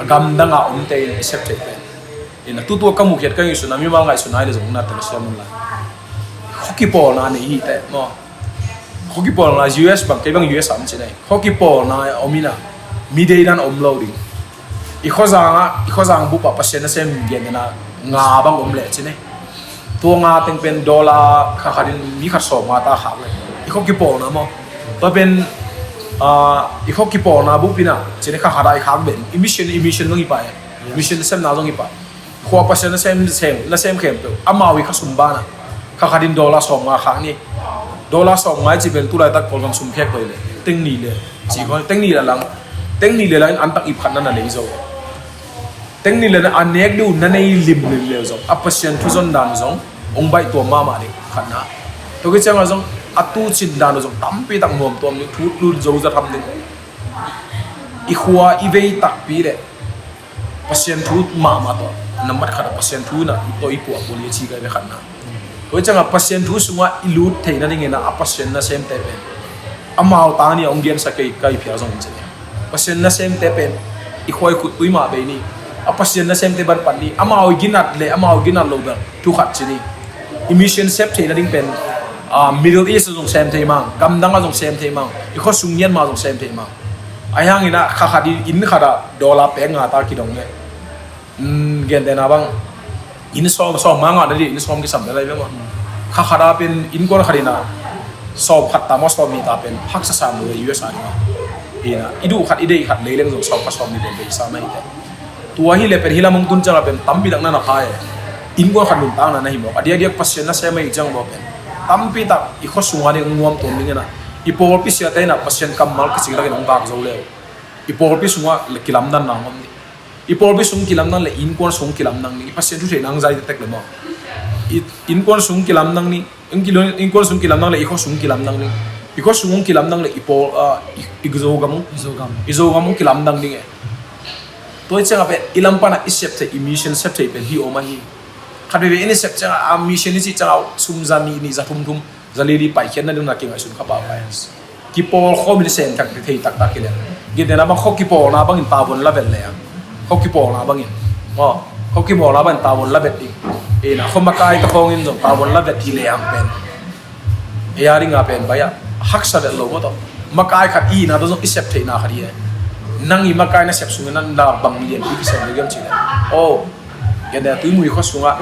gam danga om te sep te pen ina tu tu ka mu khet ka yu su na mi ma ngai su nai le jong na te so mun la hockey ball na ni hi te mo hockey ball na US bang ke bang US am chi nai hockey ball na omina mi dei dan om loading i khozang bu pa pasien na sem gen na nga bang om le chi nai to nga teng pen dollar kha kharin mi kha so ma ta kha le i hockey ball na mo to pen i hockey ball na bu pina chi nai kha dai khang ben emission ngi pa emission sem na ngi pa khwa pasien na sem khem to amawi kha sumba na kha kharin dollar so ma khang ni dollar som ngai chi bel tu lai tak pol gam sum phek le teng ni le chi ko teng ni la lang teng ni le lang an tak ip khan na nei zo teng ni le na anek du na nei lim le zo apasian thu zon dan zong ong bai to ma ma ni khan na to ke chang zong atu chin dan zong tam pi tak nom tom ni thu lu zo za tham ding i khwa i vei tak pi le pasien thu ma to namat kha pasien thu na to i pu poli chi ga be khan na tôi chẳng gặp pasien thu sunga ilut thei na ding na pasien na sem te pen amau ta ni onggen sa kai phia jong che pasien na sem te pen i khoi khut tui ma be ni pasien na sem te ban pan ni amau ginat lo ber thu khat chi ni emission sep thei na ding pen middle east jong sem thei mang kam dang jong sem thei mang i kho sungyen ma jong sem thei mang ai hang ina kha kha di in kha da dollar pe nga ta ki dong ne gen de na bang in som manga da di in som ki sam da lai bang kha khara pen in kor kharina som khat ta mo som mi ta pen hak sa sam le US ani ma ina idu khat idei khat le leng zo som ka som ni den be sa mai te tua hi le per hila mong tun chang pen tam bi dang na na khae in kor khat lun ta na hi mo adia dia pasien na se mai jang bo pen tam pi ta i kho sunga ni ngom tom ni na i por pi sia te na pasien kam mal ki sing la ngong bak zo le i por pi sunga le kilam dan na ngom ni ipor bi sung kilam nang le in kon sung kilam nang ni pasien thu the nang zai tek le mo in kon sung kilam nang ni in kon sung kilam nang le i kho sung kilam nang ni i kho sung kilam nang le ipor izo gam kilam nang ni toy changa pe ilam pana isep the emission sep the pe hi o ma hi khabe be ini sep changa mission ni chi changa sum zani ni za thum zali di pai khen na ding na ki ngai sun kha pa pa ki por kho mi sen tak thei tak tak ki le ge de na ba kho ki por na bang in ta bon la vel le hockey ball na bangin hockey ball na ban ta bon la bet ding e na khoma kai ka khong in jong ta bon la bet thi le am pen e ya ringa pen ba ya hak sa bet lo mo to makai khat i na do jong isep the na khari e nang i makai na sep sunga nan da bang lien bi se le gam chi o ya da tu mui kho sunga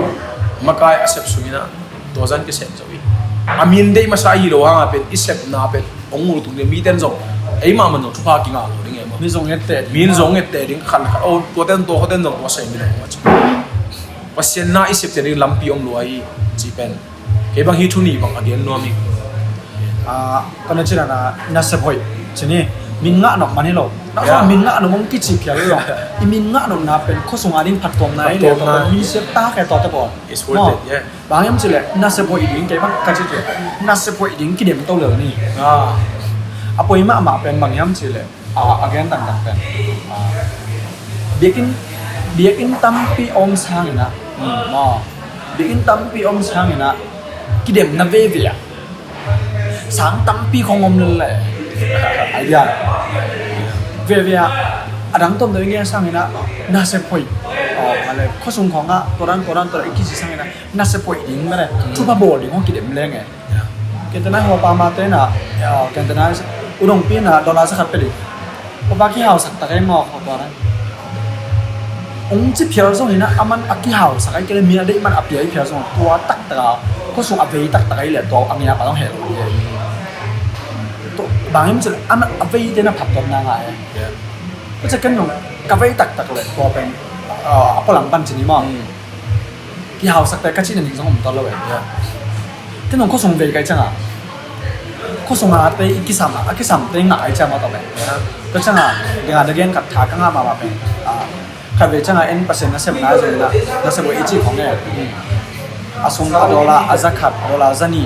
makai asep sungina dozan ke sep zo wi amin dei ma sa i lo ha pen isep na pen ongul tu ne mi den jong ấy mà mình chụp phá kinh ngạc rồi đấy nghe mà mi zong et te min zong et te ding khăn ô tua tên to tên dong quá say mình quá chứ và xem na isip te ding lampi om luai chỉ pen cái bang hi thu ni bang again no mi còn nói chuyện là na sẽ hỏi chứ nè mình ngã nó mà này rồi nó mình ngã nó mong cái gì kia rồi mình ngã nó naเป็นข้อสงสัยดิ้งผัดตรงไหนเลยตอนมีเสียตาแค่ต่อตะบอดบางอย่างสิเลยน่าเสียพออีดิ้งแกบ้างกันสิน่าเสียพออีดิ้งกี่เดี๋ยวมันโตเลยนี่พออีมาเป็นบางอย่างสิเลยagain ต่างๆเป็นbikin tampi om sang na bikin tampi om sang naกี่เดี๋ยวมันเววีอะsang tampi ของomเลยaja via adang tom dari ngai sang ina nase poi ale khosung khonga toran tora ikisi sang ina nase poi ding mare chupa bol ding hong kidem lenge kentana ho pa ma te na kentana udong pi na dollar sa khat pe di pa ki hau sak ta kai mo ho toran ong chi phiar song ina aman aki hau sak ai kele mi ade man api ai phiar song tua tak ta khosung avei tak ta kai le to amia pa long he bang emจะอันอภัยเดน่ะผับตอนนางไงก็จะกันหนุ่มกาแฟตักเลยพอเป็นพลังปันชนิดมั้งที่เขาสักแต่ก็ชิ้นหนึ่งสองผมตอนละเว้ยที่น้องเขาส่งเวกไอ้จังอ่ะเขาส่งมาไปอีกกี่สามเต็งหนักไอ้จังมาต่อไปก็จังอ่ะเดี๋ยวเดี๋ยวกับทากังมาเป็นใครเวจังอ่ะ%นะเสพน่าจะนะน่าจะว่าอีจีของเนี่ยส่งดอลลาร์จะขัดดอลลาร์จะนี่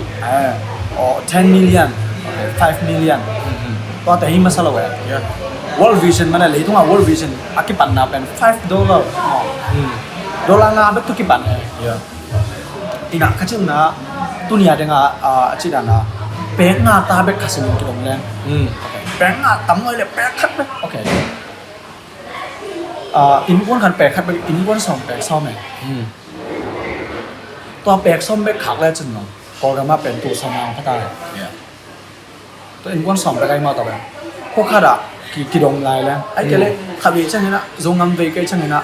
10 million 5 million ตอนแต่ที่มาสละเว้ย World Vision มันอะไรที่ว่า World Vision อากิปันน่ะเป็น$5ดอลลาร์งานแบบทุกกิปันเนี่ยอีน่ะข้าจึงนะตุนียเดงอ่ะจีดันนะแปะงาตาแบบคาสิโนกิโลเลยแปะงาตั้มเลยแปะคัดไหมโอเคอินก้นขันแปะคัดไปอินก้นสองแปะซ่อมไหมตัวแปะซ่อมไปขักแล้วจึงเนาะพอกันมาเป็นตัวสมองพัฒนาตัวอินก้นสองไปไกลมาต่อไปพวกข้าด่ะกี่ดงลายแล้วไอ้เกล้ขับไปจังเงี้ยนะจงงำไปไกลจังเงี้ยนะ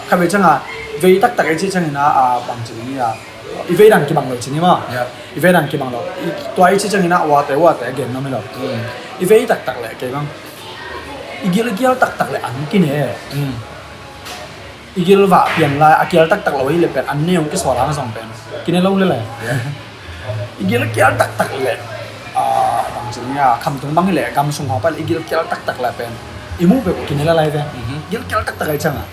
ขับไปจังอ่ะไปตักไอ้ที่จังเงี้ยนะบางทีนี่อีเวดันกี่บางเลยจริงมั้ยอีเวดันกี่บางเลยตัวไอ้ที่จังเงี้ยนะว่าแต่เกมน้ำไม่หรอกอีเวตักเลยเกี่ยบ้างอีเกลตักเลยอันกินเนี่ยอีเกลว่าเปลี่ยนลายเกลตักเลยเลยเป็นอันนี้องค์ที่สวรรค์สองเป็นกินเนี่ยเราเลยอีเกลตักเลยบางทีนี่คำตรงบางนี่แหละกำส่งของไปอีเกลตักเลยเป็นอีมูแบบกินเนี่ยอะไรเป็นเกลตักไอ้จังอ่ะ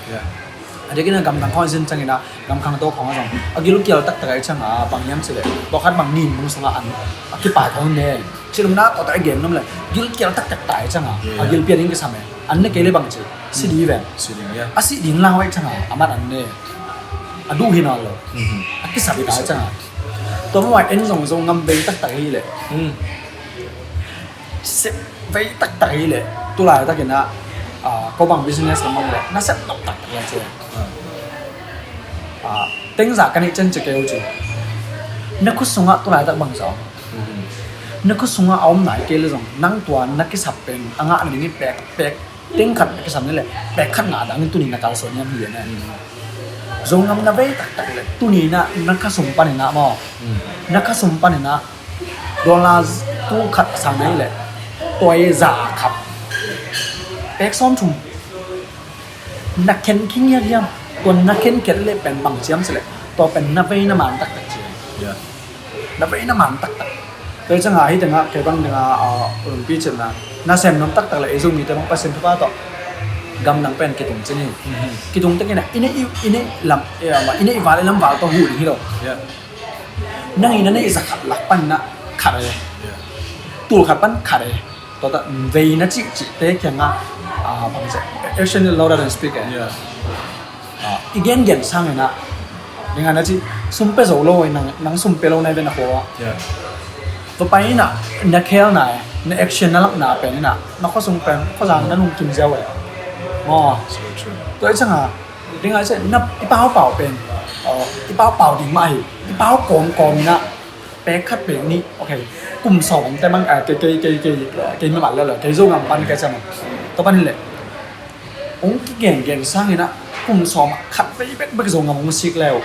อันนี้ก็เนี่ยกำทางข้อสิ้นจังนะกำขังโตของอะไรอากิลุเกี่ยวตักไอ้จังบางย้ำสิเลยบอกคัดบางนิ่มมึงส่งอันอากิป่ายเขาเนี่ยเชื่อมน้าต่อแต่เกมนั่นเลยกิลเกี่ยวตักไอ้จังอากิลเปลี่ยนยิ่งก็ทำไงอันนี้เกลี่ยบางทีสิดีแบบสิดีล่างไว้จังอามันอันเนี่ยดูหินเอาเลยอากิสับไอ้จังตัวเมื่อวานเอ็นส่งงำไปตักเลยเสพไปตักเลยตัวไหนตักกินนะก็บาง business กันบ้างเลยน่าเสพตักเลยเจ้เต็งจากกันนี่จันจะเกี่ยวจีนักขุดสงะตัวไหนตักบางสองนักขุดสงะเอาไหนเกี่ยวสองนั่งตัวนักกิสับเป็นอ่างอันนี้แปลกเต็งขัดนักกิสับนี่แหละแปลกขัดหนาดังนี่ตัวนี้นักการสอนยังมีอยู่เนี่ยจงงำนับไปตักเลยตัวนี้นะนักขสมปันนะมั้งนักขสมปันนะดอลลาร์ตัวขัดสั่งนี่แหละตัวไอ้จ่าขับแปลกซ้อมถุงนักเข็นขี้เงี้ยตัวนักเข็นเกล็ดเลยเป็นบางเชียมสิเลยตัวเป็นนับไปน้ำมันตักเชียนับไปน้ำมันตักโดยจังหวะที่จังหวะเคยบ้างจังหวะโอลิมปิกใช่ไหมน่าเซมน้ำตักเลยไอ้ซุ่มนี่แต่บางเปอร์เซ็นต์ทุกว่าต่อกำลังเป็นกี่ตุ่มเช่นนี้กี่ตุ่มตั้งแต่อินเน่ลำอินเน่วาเลลำวาลตัวหูดีที่เรานั่งอินเน่สักหลักปั้นนะขาดเลยตัวขับปั้นขาดเลยตัวแต่เวนัจิเตะแข่งอ่ะบางเช่น action louder than speak อีกเงี้ยสร้างเลยนะยังไงนะจีซุ่มเปโซโล่นังซุ่มเปโลในเป็นหัวตัวไปนี่น่ะนักแข่งไหนใน action นั่นหลักหนาเป็นนี่น่ะนักข้อซุ่มเป็นข้อสั่งนั่นลุงกิมเจ้าเลยตัวไอ้ช่างอ่ะยังไงใช่นับอีเป้าเป่าเป็นอีเป้าเป่าดิ่งไม่อีเป้าโกงนี่นะแปะคัดเป็นนี่โอเคกลุ่มสองแต่บางเกย์ไม่หวั่นแล้วเหรอเกย์สู้งานปั้นกันจังตัวปั้นนี่แหละองค์เก่งสร้างนี่นะกลุ่มสองขัดไปเป็นเบอร์ส่งงานมันซิกแล้ว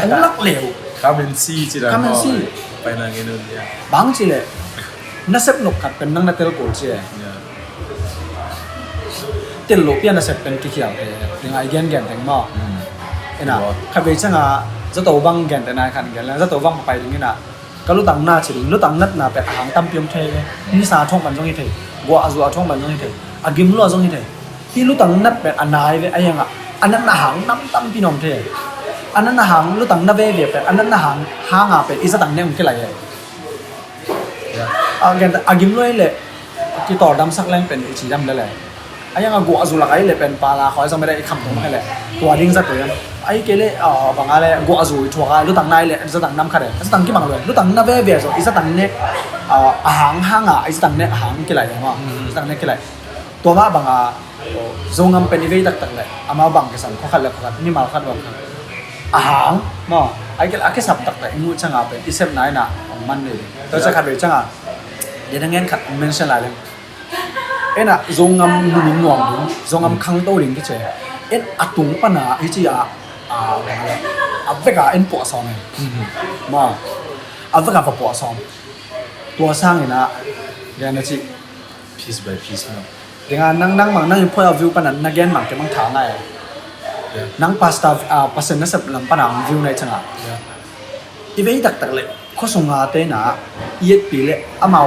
องค์ลักเหลวคาเมนซี่จีรันไปนางเงินเนี่ยบางทีเลย น่าเสพนกขัดเป็นนั่งนัดเตลโกลเชีย yeah เตลโลเปียน่าเสพเป็นกี่เขียวเองไอเกนแกนแตงหม้อเอ็น่ะขับไปช่างอ่ะจะโตบังแกนแต่นายขันแกนแล้วจะโตบังไปถึงนี่น่ะก็รู้ตังหน้าฉิงรู้ตังนัดน่ะเป็ดหางตั้มเปียมเทเลยนี่สาช่องบันช่องที่เทกัวอาซัวช่องบันช่องที่เทอากิมลัวช่องที่เทที่รู้ตังนัดเป็ดอันนายเลยไอ้ยังอ่ะอันนั้นน่ะหางน้ำตั้มพี่น้องเทอันนั้นน่ะหางรู้ตังนับเวเวียเป็ดอันนั้นน่ะหางหางอ่ะเป็ดอีสตังเนี่ยมันกี่ไรแกนอากิมลัวเลยที่ต่อดำสักแรงเป็นสีดำได้เลยไอ้ยังกัวอาซัวละไอ้เลยเป็นปลาลาคอยจะไม่ได้คำตรงนั้นเลยตัวดิ้งสักตัวไอ้เกลี่ยบางอะไรกัวอาซัวชัวร์รู้ตังนายเลยจะตังน้ำขัดเลยจะตังกี่บางเลยรู้ตังนับเวเวียอีสตังเนี่ยหางหางอ่ะอีสตังเนี่ยหางกี่ไรมั้งอีสตังเนี่ยกี่ไรตัวว่าบางทรงงำเป็นอีเวนต์ต่างๆเลยอามาบังกันสันเขาขัดเลยเขาขัดนี่มาขัดบังกันหางมั้งไอ้เกลี่ยสับต่างๆงูช่างเป็นอีเซฟไหนน่ะของมันเลยเราจะขัดเลยช่างเดี๋ยวนั่งเงินขัดเมนชั่นอะไรเลยเอ็น่ะทรงงำหุ่นหน่วงถึงทรงงำคังโตถึงที่เจ้เอ็นอัตุงปนาไอ้ที่อะไรเวกาเอ็นปวดซองเลยมั้งเวกาปวดซองตัวสร้างนี่นะเดี๋ยวนะจิ piece by piece มั้งเดี๋ยวนั่งมั่งนั่งพอยวิวปนันนักเรียนมั่งแกมั่งถามไงนั่งพาสต้าพาสต้านั่นสับลำปนังวิวในช่างอีเวนต์ต่างๆเลยเขาส่งอาเต้น่ะเย็ดปีเลยอามา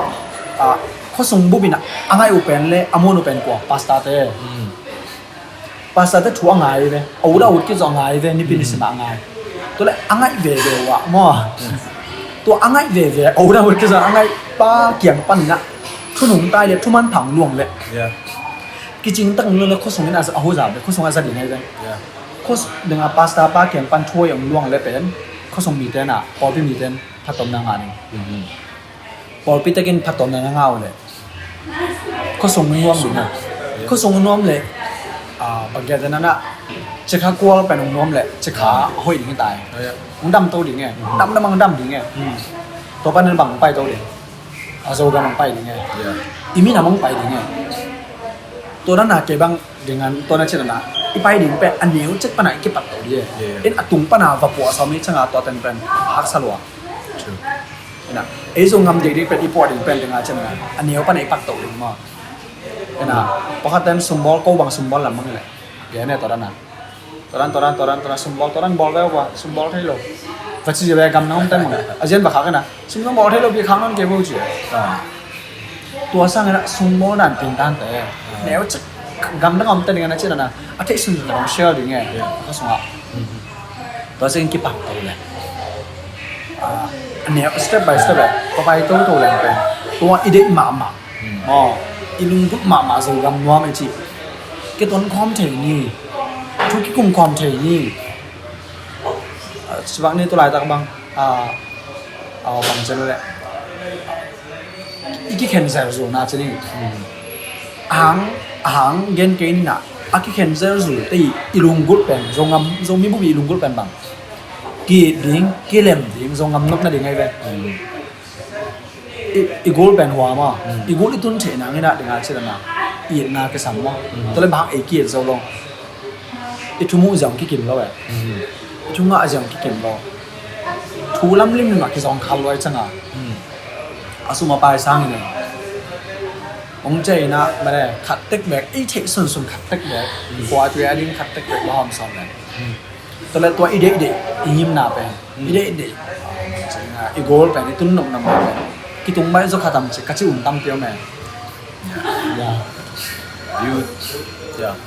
เขาส่งบุบินะอ่างอุปนเลยอามอนอุปนกว่าพาสต้าเต้พาสต้าเต้ชัวร์ง่ายเลยเอาละอุดกิจง่ายเลยนี่เป็นสิ่งง่ายตัวเลยอ่างเวเววะมั่วตัวอ่างเวเวเอาละอุดกิจอ่างป้าเกี่ยงปั้นนะทุนหนุ่มตายเลยทุมันผังหลวงเลยกิจตั้งเรื่องเขาส่งนี่อาจจะเอาหัวจับเลยเขาส่งอาจจะดีไงเลยเขาดึงพาสต้าป้าเกี่ยงปั้นช่วยอย่างหลวงเลยเป็นเขาส่งมีเต้นอ่ะพอพี่มีเต้นพัดต้มนางงานพอพี่ตะกินพัดต้มนางงานเลยเขาส่งนวมดูนะเขาส่งนวมเลยบางแกแต่นั้นอ่ะจะข้ากลัวไปนวมเลยจะขาห้อยดิ่งตายมันดำโตดิ่งไงดำมันดำดิ่งไงตัวปั้นนั้นบังไปโตดิ่งอาโซกันบังไปดิ่งไงอีมีน่ะบังไปดิ่งไงตัวนั้นน่ะเก็บบางดิ่งงั้นตัวนั้นเช่นนั้นนะอีไปดิ่งเป็นอันเหนียวจัดปนัยเก็บปัดโตดิเอ็นอัตุงปนาวัวสามีช่างตัวเต็มเป็นฮักสลัวนะไอ้ทรงงำเด็กๆเป็นอีปอดดิ่งเป็นดิ่งงั้นใช่ไหมอันเหนียวปนัยปัดโตดิ่งมั้งนะเพราะเขาเต้นซุ่มบอลก็วางซุ่มบอลละมั้งเลยเดี๋ยวเนี่ยตัวนั้นซุ่มบอลตัวนั้นบอลแล้วว่าซุ่มบอลให้เราฟัดซีเรียกำน้องเต้นมั้งอาเจนบักขากันนะซุ่มบอลให้เราพี่ครั้งนั้นเก็บไว้จีตัวสร้างนะซุ่มบอลนั่นเป็นด้านแต่แนวจะกำน้องเต้นกันนะเช่นนั้นนะอาทิตย์สุดท้ายเชื่อดิ่งไงเขาส่งอ่ะตัวสิ่งที่ปักตัวเลยอันนี้ step by step เลยพอไปตัวแรงเป็นตัวอีเด็กหมาอ๋ออีลุงพุทธหมาสู่กำนัวไม่จีแกต้นความเทนี่ทุกที่กุมความเทนี่สวัสดีตัวลายตาบังบังเจริญเลยอีกแค่เซอร์ซูน่าจะนี่หางเกณฑ์เกณฑ์น่ะอีกแค่เซอร์ซูตีอีลุงกุดเป็นทรงมีบุบีอีลุงกุดเป็นบังกีดิ่งกีเล่มดิ่งทรงงำนกนั่นดิ่งไงเป็นอีกูเป็นหัวมั้งอีกูที่ตุ้นเฉยนังนี่นะเดี๋ยวงานเชื่อนะอีน่าเกสัมมั้งตอนแรกบางไอ้เกียร์จะลงอีทุ่มมือจังกี่กินแล้วอีทุ่มงาจังกี่กินแล้วทูล้ำลิ้มหนึ่งอะกี่สองคันร้อยจังอ่ะอาสุมาไปสร้างนี่ผมเจนะมาเลยขัดเต็กแบกไอ้เทคส่วนขัดเต็กแบกหัวตัวดิ้งขัดเต็กแบกว่าหอมซอนเลยตอนแรกตัวอีเด็กอียิ้มหน้าเป็นอีเด็กอีโกลเป็นอีตุ้นนมน้ำมันที่ตรงใบจะขาดต่ำจะกระชิ่งตั้มเปรี้ยวแม่ยู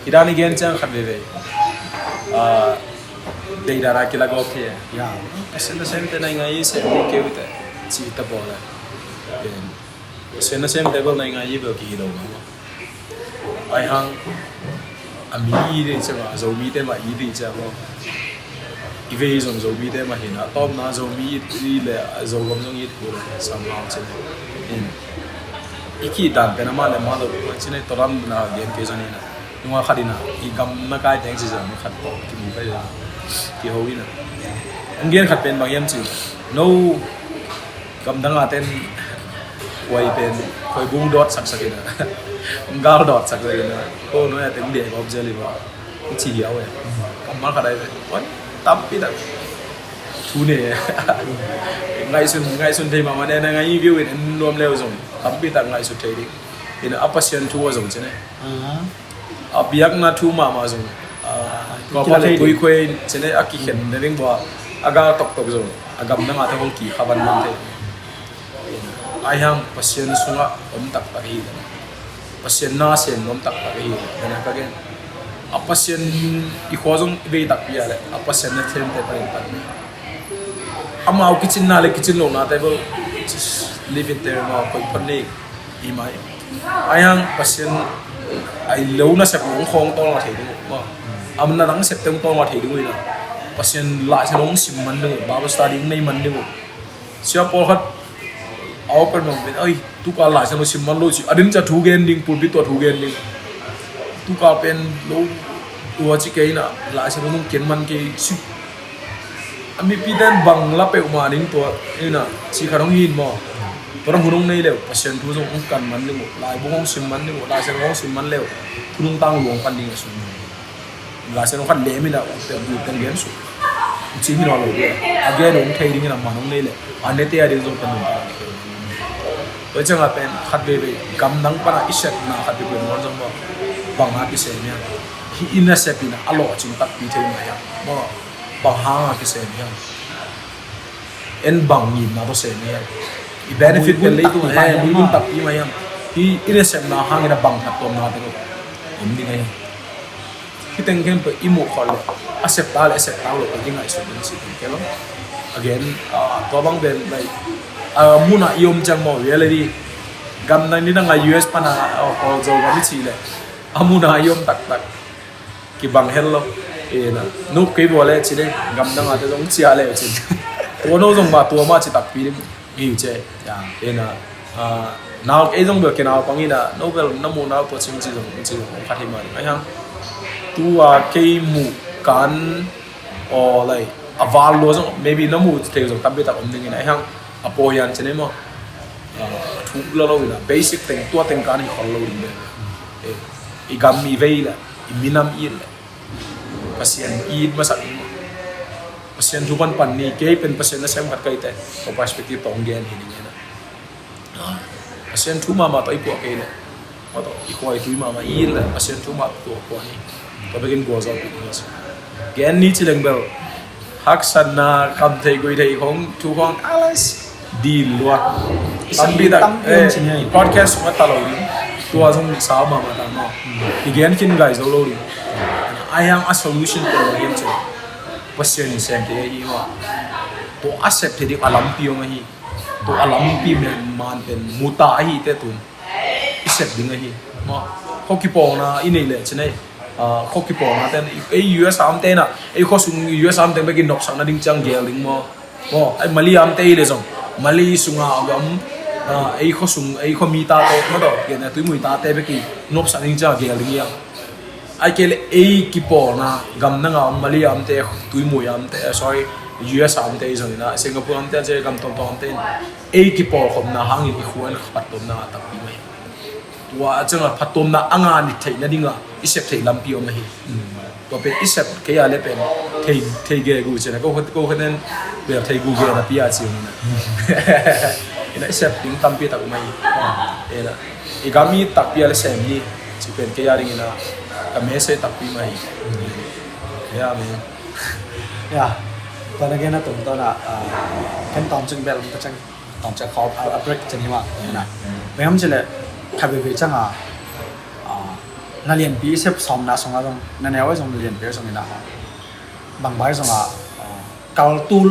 ที่ด้านนี้เกณฑ์จังขัดเลยเด็กดาราคิลากอฟี่เส้นเส้นแต่ในไงยี่เส้นมีเกี่ยวแต่ชีตบอลเลยเส้นเส้นแต่บอลในไงยี่เบลกี่โลไอ้ฮังอามีดีใช่ไหมโจมีแต่มาอีดีใช่ไหมอีเวย์ส่งโจมีแต่มาเห็นอ่ะตอนนั้นโจมีดีเลยโจก็ไม่ต้องยึดกูเลยสามล้านใช่ไหมอีกที่ด่านเป็นอะไรเลยมาตัวเช่นตัวนั้นนะเรียนเกี่ยวกับนี่นะนึกว่าขัดนะอีกำนักการแทงสิจะไม่ขัดต่อที่มีไปเลยที่เขาวินะอันเรียนขัดเป็นบางอย่างจริงโน้กำดังอาเต้นไว้เป็นคอยบุ้งดอทสักๆนะกาลดอทสักๆนะโอ้โน้ยเต็มเดียบอบเจลิว่าชีเดียวเว้ยกำมันขัดได้เลยวันตับปีแต่ ทูเนี่ยไงสุดที่มาเนี่ยไงวิวอินรวมเร็วส่งทำปีต่างไงสุดที่ดิอินอัปเปอร์เซ็นต์ทัวร์ส่งใช่ไหมอับยักษ์น่าทูมาส่งก็พอเลยคุยใช่ไหมอากิเห็นในเรื่องว่าอากาตกส่งอากาศนั่งอาจจะคงกี่ขับวันนั้นเองไอ้ยังเปอร์เซ็นต์สุงะผมตักไปอีกเปอร์เซ็นต์น่าเสียนผมตักไปอีกนะก็แค่อัปเปอร์เซ็นต์อีกข้อส่งเวตักไปอะไรอัปเปอร์เซ็นต์เนี่ยเทมเตไปอีกปันอามาเอาคิดชินน่าเลยคิดชินลงนะแต่ก็ live in there มาคอยพันนี่อีไหมไอ้ยังเปอร์เซ็นต์ไอ้เลี้ยวน่ะเสพหลงคลองตอนมาถี่ดูว่าอามันน่ะตั้งเสพเต็มตอนมาถี่ดูเลยนะเปอร์เซ็นต์หลายชั่วโมงสิบมันดูบาร์สตาร์ดิ้งในมันดูเชื่อพอเขาเอาเป็นแบบเป็นทุกการหลายชั่วโมงสิบมันรู้สิอันนี้จะถูกเกณฑ์ดิ้งปุ่นพิตัวถูกเกณฑ์ดิ้งทุกการเป็นรู้ตัวจิเกย์น่ะหลายชั่วโมงเกณฑ์มันเกย์สิมีพี่เดินบังรับไปออกมาดิ้งตัวนี่นะชีขาต้องยินบ่ตอนนั้นคุณต้องในเร็วเปอร์เซ็นต์ทุกส่งกันมันดิ้งหลายบุ้งสิบมันดิ้งหลายชั่วโมงสิบมันเร็วคุณต้องตั้งหลวงพันดิ้งสุดหลายชั่วโมงพันเลี้ยไม่ได้แต่ดูเป็นเลี้ยสุดจริงที่เราเลยอาเกย์หลงไทยดิ้งน่ะมันต้องในเร็วอันนี้เตี้ยดิ้งส่งเป็นหนึ่งเพราะฉะนั้นเป็นขัดเบย์กำลังปนอิสระนะขัดเบย์มันจังบ่บังอากิเซนเนี่ยที่อินเนอร์เซปินะอร่อยจริงตัดปีเทียมไหมอ่ะบ่บังหางอากิเซนเนี่ยเอ็นบังยินนะตัวเซนเนี่ยอีเบนฟิตเป็นเลยตัวเนี่ยมีบุญตัดปีไหมอ่ะที่อินเนอร์เซปนะหางเนี่ยบังตัดตัวนาตัวผมดีไงที่ตั้งกันไปอิโมคอลเลยacceptalเลยยังไงสุดนี่สิเห็นไหม again ตัวบังเป็นไปมุนาอิมจังโมเวลดีกำนันนี่นั่งUS ปนะเอาโจก็ไม่ชีเลยมุนาอิมตักกี่บังเฮลโลนะนุ๊กกี่บัวเลยชีเลยกำนันอาจจะต้องเชียร์เลยชีตัวโน้ตส่งมาตัวมาชีตักปีนี่มีอยู่เจ้นะนาไอ้ส่งเบอร์กันเอาปังนี่นะโน้ตเป็นน้ำมูนาตัวชิงจีส่งพัฒนาไอ้ยังตัวเกี่ยมูกันอะไรavail lo so maybe no mu te so tabe ta omding ina hang apoyan chene mo thu lo ina basic thing tua teng kan khol lo rin e gam mi veila i minam il pasien id masak pasien thu pan ni ke pen pasien na sem khat kai te ko perspective tong gen hi ni na pasien thu ma ta ipo ke le ma to i ko ai thu ma il pasien thu ma to ko ni to begin goes up because gen ni chileng belฮักสันนาคำเทกุยเทของทุกคนอะไรดีล้วนตั้งปีแต่พอดแคสต์มาตลอดตัวส่งสาวมาตลอดอีกอย่างคิดไงจะรู้ดิไอ้ยังอั solution ตัวเองจะพัฒนาเส้นที่ยี่ว่าตัว accept ที่อารมณ์พิวมาฮีตัวอารมณ์พิวมันเป็นมุตาฮีแต่ตัว accept ดึงฮีมาเขาคิดปองนะอินนี่เลยใช่ไหมข้อกี่ปองนะแต่ไอ้ US 3เต้น่ะไอ้ข้อสุง US 3เต้ไปกินนกสังนั่นดิ้งจังเกลิงมั้งไอ้มาลี3เต้เลยส่งมาลีสุงอ่ะก็ไอ้ข้อสุงไอ้ข้อมีตาเต้มาต่อเกี่ยนะตุ้ยมือตาเต้ไปกินนกสังดิ้งจังเกลิงยังไอ้เกลไอ้กี่ปองนะกำนังอ่ะมาลี3เต้ตุ้ยมือ3เต้ sorry US 3เต้ส่งนะสิงคโปร์3เต้เจอกำตองเต้ไอ้กี่ปองผมนะหางอีกคนปัดตมนะตักปีไหมว่าจังหวะปัดตมนะอ่างานนี่ไทยนั่นดิ้งอ่ะอิเซปเทลำพิโอมาฮีตัวเป็นอิเซปเกียร์เลยเป็นเทเกกูใช่ไหมก็คนนั้นแบบเทกูเกย์นะพี่อาชิวนะอิเซปดิ้งตั้มพี่ตักมาฮีนะอีกามีตักพี่อะไรเซมนี่จะเป็นเกียร์ดิ้งนะก็ไม่ใช่ตักพี่มาฮีมีตอนนั้นนะตอนน่ะขั้นตอนจึงเบลก็จังตอนจะขออัปเดตจะนี่ว่านะไม่งั้นจะเลยขับไปจังนั่นเรียนปีเซฟสอมนะสองอะไรนั่นแนวไว้สองเรียนปีสองนี่นะบางใบสองเกาตูล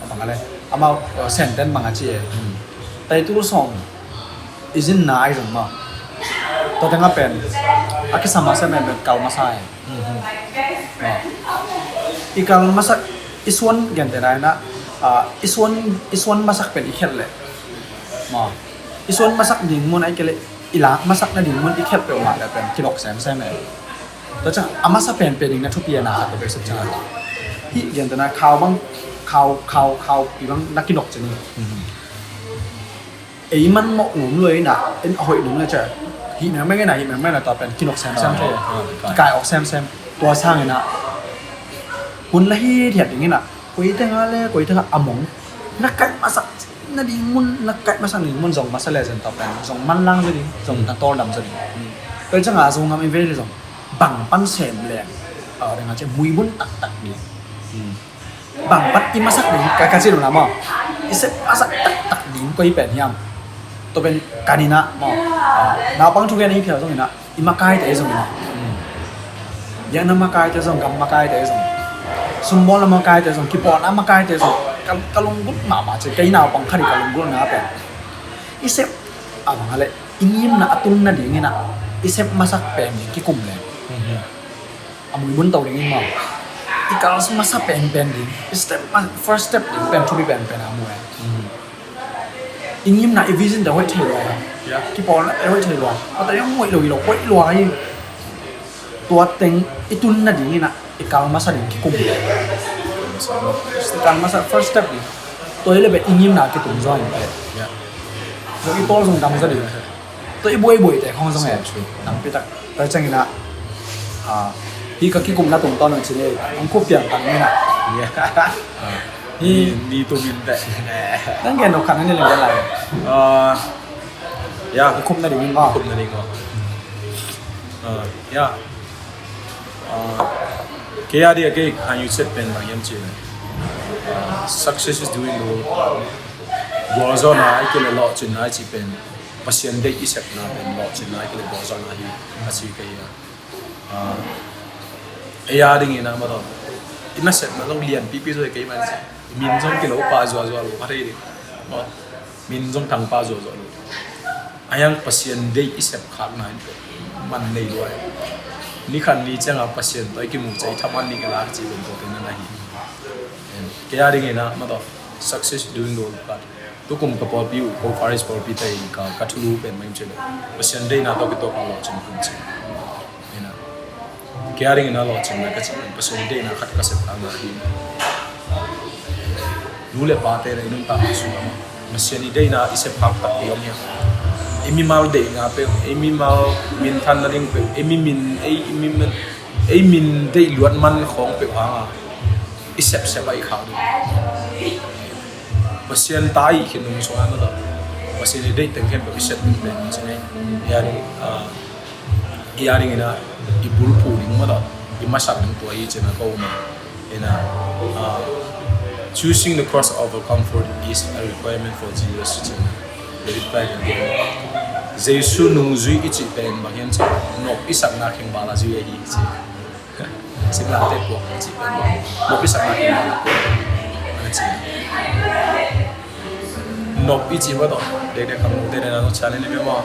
บางอะไรเอามาเซนเต้นบางอาชีพแต่ตูลสองอิจินนายสองมาตัวทั้งนั้นเป็นอากิสามาเซมันเป็นเกามาใส่อีกเกามาสักอิส่วนเกี่ยนแต่ไหนนะอิส่วนมาสักเป็นอีกแค่เลยมาอิส่วนมาสักดิ่งมันไอ้เกลอีหลักมาสักนาดิ่งมันอีกแค่เปล่ามาแต่เป็นกิโลแซมใช่ไหมแล้วจะอามาสักเป็นดิ่งนะทุกปีนะแต่เป็นสักจังที่เกี่ยนแต่นะข่าวบางข่าวปีบางนักกิโลจะนี่ไอ้มันเหมาะหนุนเลยนะเอ็นหอยหนุนเลยจ้ะหิมไม่ไงนะหิมไม่นะต่อเป็นกิโลแซมใช่ไหมกายออกแซมตัวสร้างเลยนะคุณละที่เถียดอย่างนี้นะ quấy thế ngale quấy thế among nak kai masak na di mun nak kai masak ni mun zong masale zen top kan zong man lang zedi zong ta to dam zedi cái chẳng là zong ngam inve le zong bang pan sem le dengan che mui bun tak tak ni bang pat i masak ni ka sin lama isep masak tak tak ni quấy pen yam to ben kanina mo na bang thu gen ni phyo zong na imakai te zong na yang nama kai te zong gam makai te zong sumbo la makai te zong kipon a makai te zong kalung gut ma ma che kai nào bằng khari kalung gut na pe isep abang ale ingim na atun na ding na isep masak pen ki kum le amui bun tau ding ma ikal masak pen ding step first step ding pen to be pen amu ingim na vision da hoi thei lo kipon la hoi thei lo ta yang moi lo hoi lo ai tua teng itun na ding na ikal masak ding ki kum le kan masa first step ni tôi là bị ingim na cái tung rồi rồi cái to dùng đầm ra được tôi bôi để không xong này đầm bị tắc tới chân na khi cái cùng là tung to lên trên đây ông cúp tiền bằng như này ni tu min te đang nghe nó khả năng như là cái này ya cúp na đỉnh ngon cúp na đỉnh ngon ya kaya dia ke han you set pen bang yam chi success is doing the work gozona ai ke lo chin ai chi pen pasien dei isep na pen lo chin ai ke gozona hi asi ke ya ding ina ma do ina set ma long lian pi rồi ke man min jong ke lo pa zo lo pa dei min jong thang pa zo lo ayang pasien dei isep khak na man nei lo ni khan ni changa pasien toi ki mu chai thaman ni la chi bon ko ten na hi kaya ring ina ma do success doing all but to kum ka por piu ko faris por pi tai ka thulu pen mai chele pasien dei na to ki to ka lo chen kum chi ina kaya ring ina lo chen na ka chen pasien dei na khat ka se ta na hi lule pa te re num ta su ma pasien dei na ise phak tak ti om ya emi mal de nga pe emi mal min than na ding pe emi min de luat man khong pe ha isep se bai kha du pasien tai khinung so na da pasien de teng khem pe isep pe chine ya ring ina ibul pu ring ma da imasak ning to ai chena ko ma ina choosing the cross over comfort is a requirement for Jesus to very bad again Jesu nung zui ichi pen bagyan cha no isak na kheng bala zui hi chi sigla te po chi pen no isak na kheng bala chi no ichi ba do de kam de na no channel me ma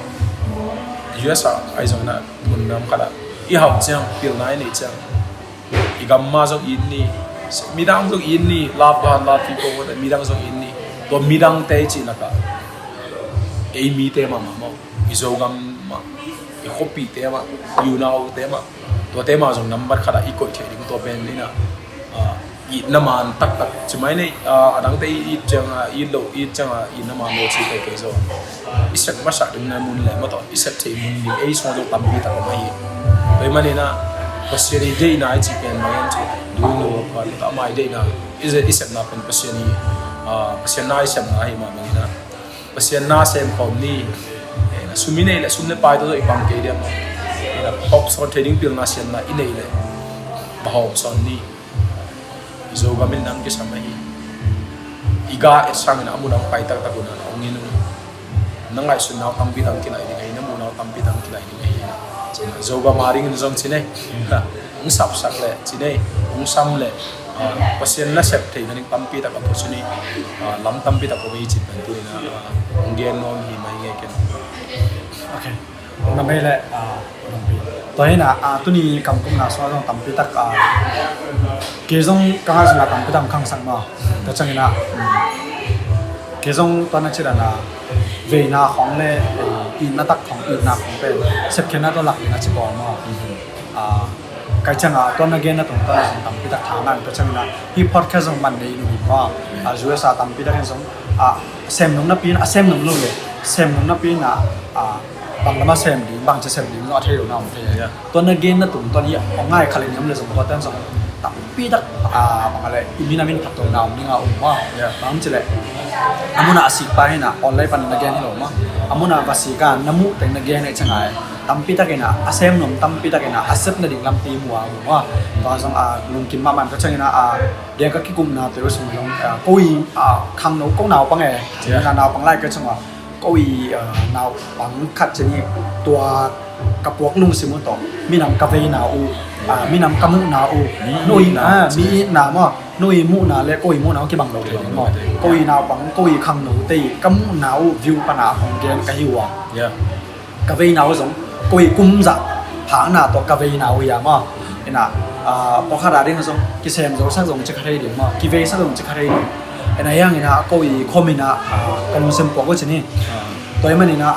US ai zong na mun nam khala I hau chang pil nai ni chang I gam ma zong in ni midang zong in ni love God love people midang zong in ni to midang te chi na ka ei mi te ma ma izogam ma I copy te ma you know te ma to te ma jong number khada I koi thei ding to ben ni na I naman tak tak chumai nei adang te I chang I lo I chang I naman no chi te ke zo I sak ma sak ding na mun le ma to I sak thei mun ni ei so do tam bi ta ma hi pe ma ni na pasiri dei na chi pen ma yan chi du no pa ta mai dei na is it is na pen pasiri pasien na isem na hi ma ni na pasien na sem kom ni sumine le sumne pai to ipang ke dia ma ina hop son trading pil na sian na inei le bahop son ni zo gamin nang ke samai iga esang na amunang pai tak ta guna ongin nangai sun naw tam bi dang kinai ni ngai na mu naw tam bi dang kinai ni ngai zo ga maring ni zong chine ung sap sak le chine ung sam le pasien na sep thei na tam pi ta ka phusuni lam tam pi ta ko bi chit ban tu na onggen non hi mai nge ken okay na mai le toi na tu ni kam kum na so jong tam pi tak ke jong ka ha na tam pi tam khang sang ma ta chang na ke jong to na chira na ve na khong le in na tak khong in na khong pe sep khen na to lak na chi ko ma cái chăng tuần này na tụng ta tam pi tak thang an ta chang na hi podcast jong man nei nu ma ju sa tam pi tak jong sem nong na pi na sem nong lu le sem nong na pi na bang lama sem di bang cha sem di no thei lo na tuần này na tụng tuần ya ngai khale nyam le jong ko tan jong tam tampi tak bangale imina min patong naum ni nga umma bang chile amuna asik pa na online pan na gen lo ma amuna basika namu teng na gen changai tampi tak ina asem nom tampi tak ina asep na ding lampi muwa ma to sang lung kim ma man ka changina dia ka kikum na te sum long koi khang no ko naw pang e na naw pang lai ka changwa koi naw pang khat chini tua kapok lung simu to minam ka ve na u minam kamu na u noi mi na ma noi mu na le koi mu na ki bang lo le mo koi na pang koi khang no te kamu na u view pa na hong gen ka hiwa ka ve na u song koi kum za phang na to ka ve na u ya ma ina po kha da ding song ki sem zo sak zong che khare di ma ki ve sak zong che khare di ina yang ina koi khomina kan sem po ko chini toy manina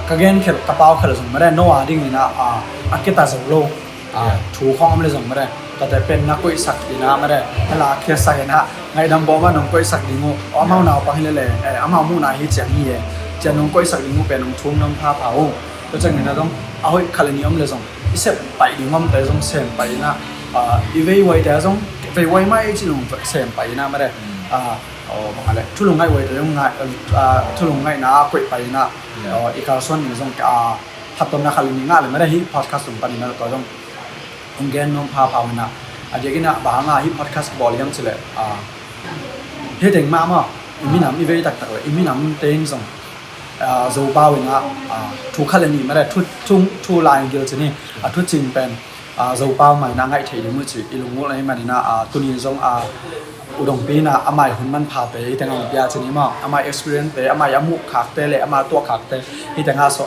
ka gen khel ka pau khel song ma da no a ding ina akita zo lo thu khom le zong ma da ta te pen na koi sak ina ma da la khe sa ina ngai dam bo ma nong koi sak di ngo amau na pa hi le amau mu na hi chang hi ye chen nong koi sak di ngo pen nong thum nong pha phao to chang ina dong ahoi khalani om le zong isep pai di ngom te zong sem pai na i vei wai te zong vei wai mai chi long sem pai na ma da bang ale thu long ngai wai te zong ngai thu long ngai na koi pai na i ka son ni zong hatom na khalani nga le ma da hi podcast sum pani na to zong onggen nong pha phao na ajegina ba nga hi podcast bol yang chile he teng ma ma mi nam i vei tak tak i mi nam teng zong zo bao na thu khalani ma da thu lai gel chini thu ching pen zo bao mai na ngai thei mu chi ilung mo lai ma ni na tuni zong udong pi na amai hun man pha pe teng ang pia chini ma amai experience pe amai amu khak te le ama to khak te hi tenga so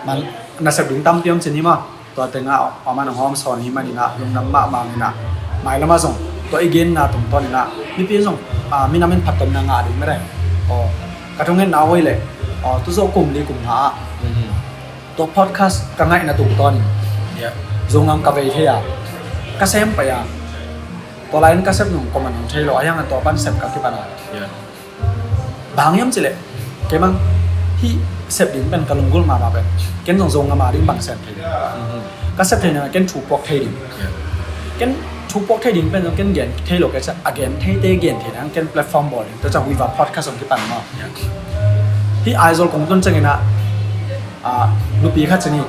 man na sa dung tam piam chini ma to tenga ama na hom son hi ma ni na lung nam ma ma ni na mai lama zong to again na tum to ni na mi pi zong mi na men phat tom na nga ding ma da ka thong ngen na hoi le tu zo kum li kum ha to podcast ka ngai na tum to ni zongam ka ve the ya ka sem pa ya to lain ka sep nong ko man thei lo ayang to pan sep ka ki pana bang yam chile ke mang hi sep din pen ka lungul ma ba pen ken zong ma ding bang sep thei ka sep thei na ken thu pok thei din ken thu pok thei din pen ken gen thei lo ka cha again thei te gen thei nang ken platform bol to cha wi va podcast om ki pan ma hi aizol kong ton changena nupi kha chani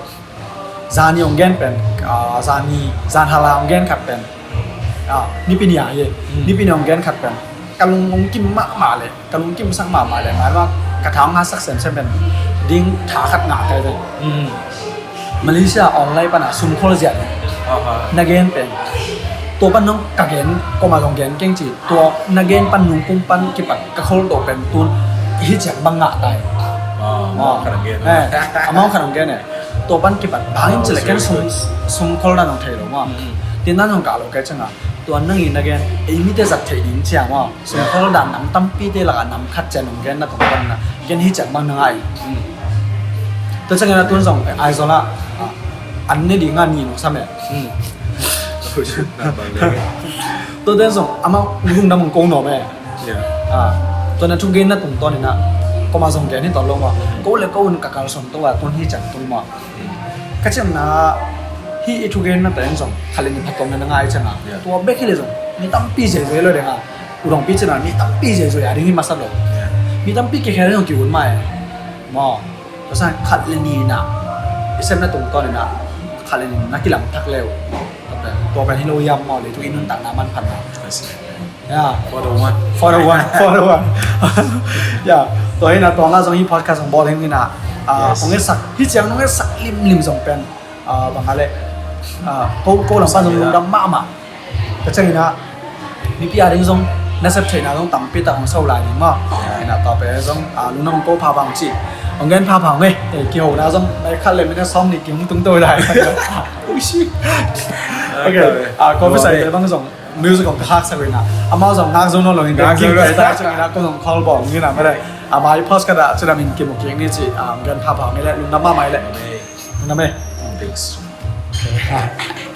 zani ongen pen zan hala ongen khat pen ni pin ya ye ni pin ongen khat pen kalung ong kim ma le kalung kim sang ma le ma wa ka thang ha sak sen sen pen ding tha khat nga kai de Malaysia online pa na sum khol zia na gen pen to pan nong ka gen ko ma long gen keng chi to na gen pan nung pum pan ki pat ka khol do pen tun hi chak bang nga tai khang gen amau khang gen ne to ban ki pat bang chile ken sum khol da nong thai lo ma tin nan nong ka lo ka changa to nang in again e mi te zat thai din chiang ma sum khol da nam tam pi te la nam khat chen nong gen na to ban na gen hi chak bang na ai to changa na tun song ai zo la an ne di nga ni no sa me to den song amau lung nam kong no me to na thu gen na tum to ni na ko ma song gen ni to lo ma ko le ko un ka kal son to wa ton hi chang tu ma ka chem na hi e thu gen na ta song khale ni phatom na ngai changa to be khile song ni tam pi je je lo de nga u dong pi chana ni tam pi je zo ya ding ma sa lo mi tam pi ke khale no ki un mai ma to sa khat le ni na isem na tum to ni na khale ni na ki lam thak leo to ba hi lo yam ma le tu in nun ta na man phan na for the one yeah to hi na to nga jong hi podcast ong bol heng ni na ong e sak hi chang nong e sak lim jong pen bang ale ko lam pa jong dam ma ta chang ina mi pi a ding jong na sep thai na jong tam pi ta ong sau lai ni ma na to pe jong lu na ong ko pha bang chi ong gen pha phang nge ki ho na jong dai khat le mi na som ni kim tung toi dai ui shi okay ko phải sai bang jong musicของภาคสวินะอามาสองนางซุนโนลงกันกินเลยได้จังนะก็ต้อง call บอกงี้นะไม่ได้อามาพอสก็ได้จะได้มีเกมเก่งนี่สิเงินพาๆไม่ได้ลุงน้ำมาไม่ได้ลุงน้ำไม่ thanks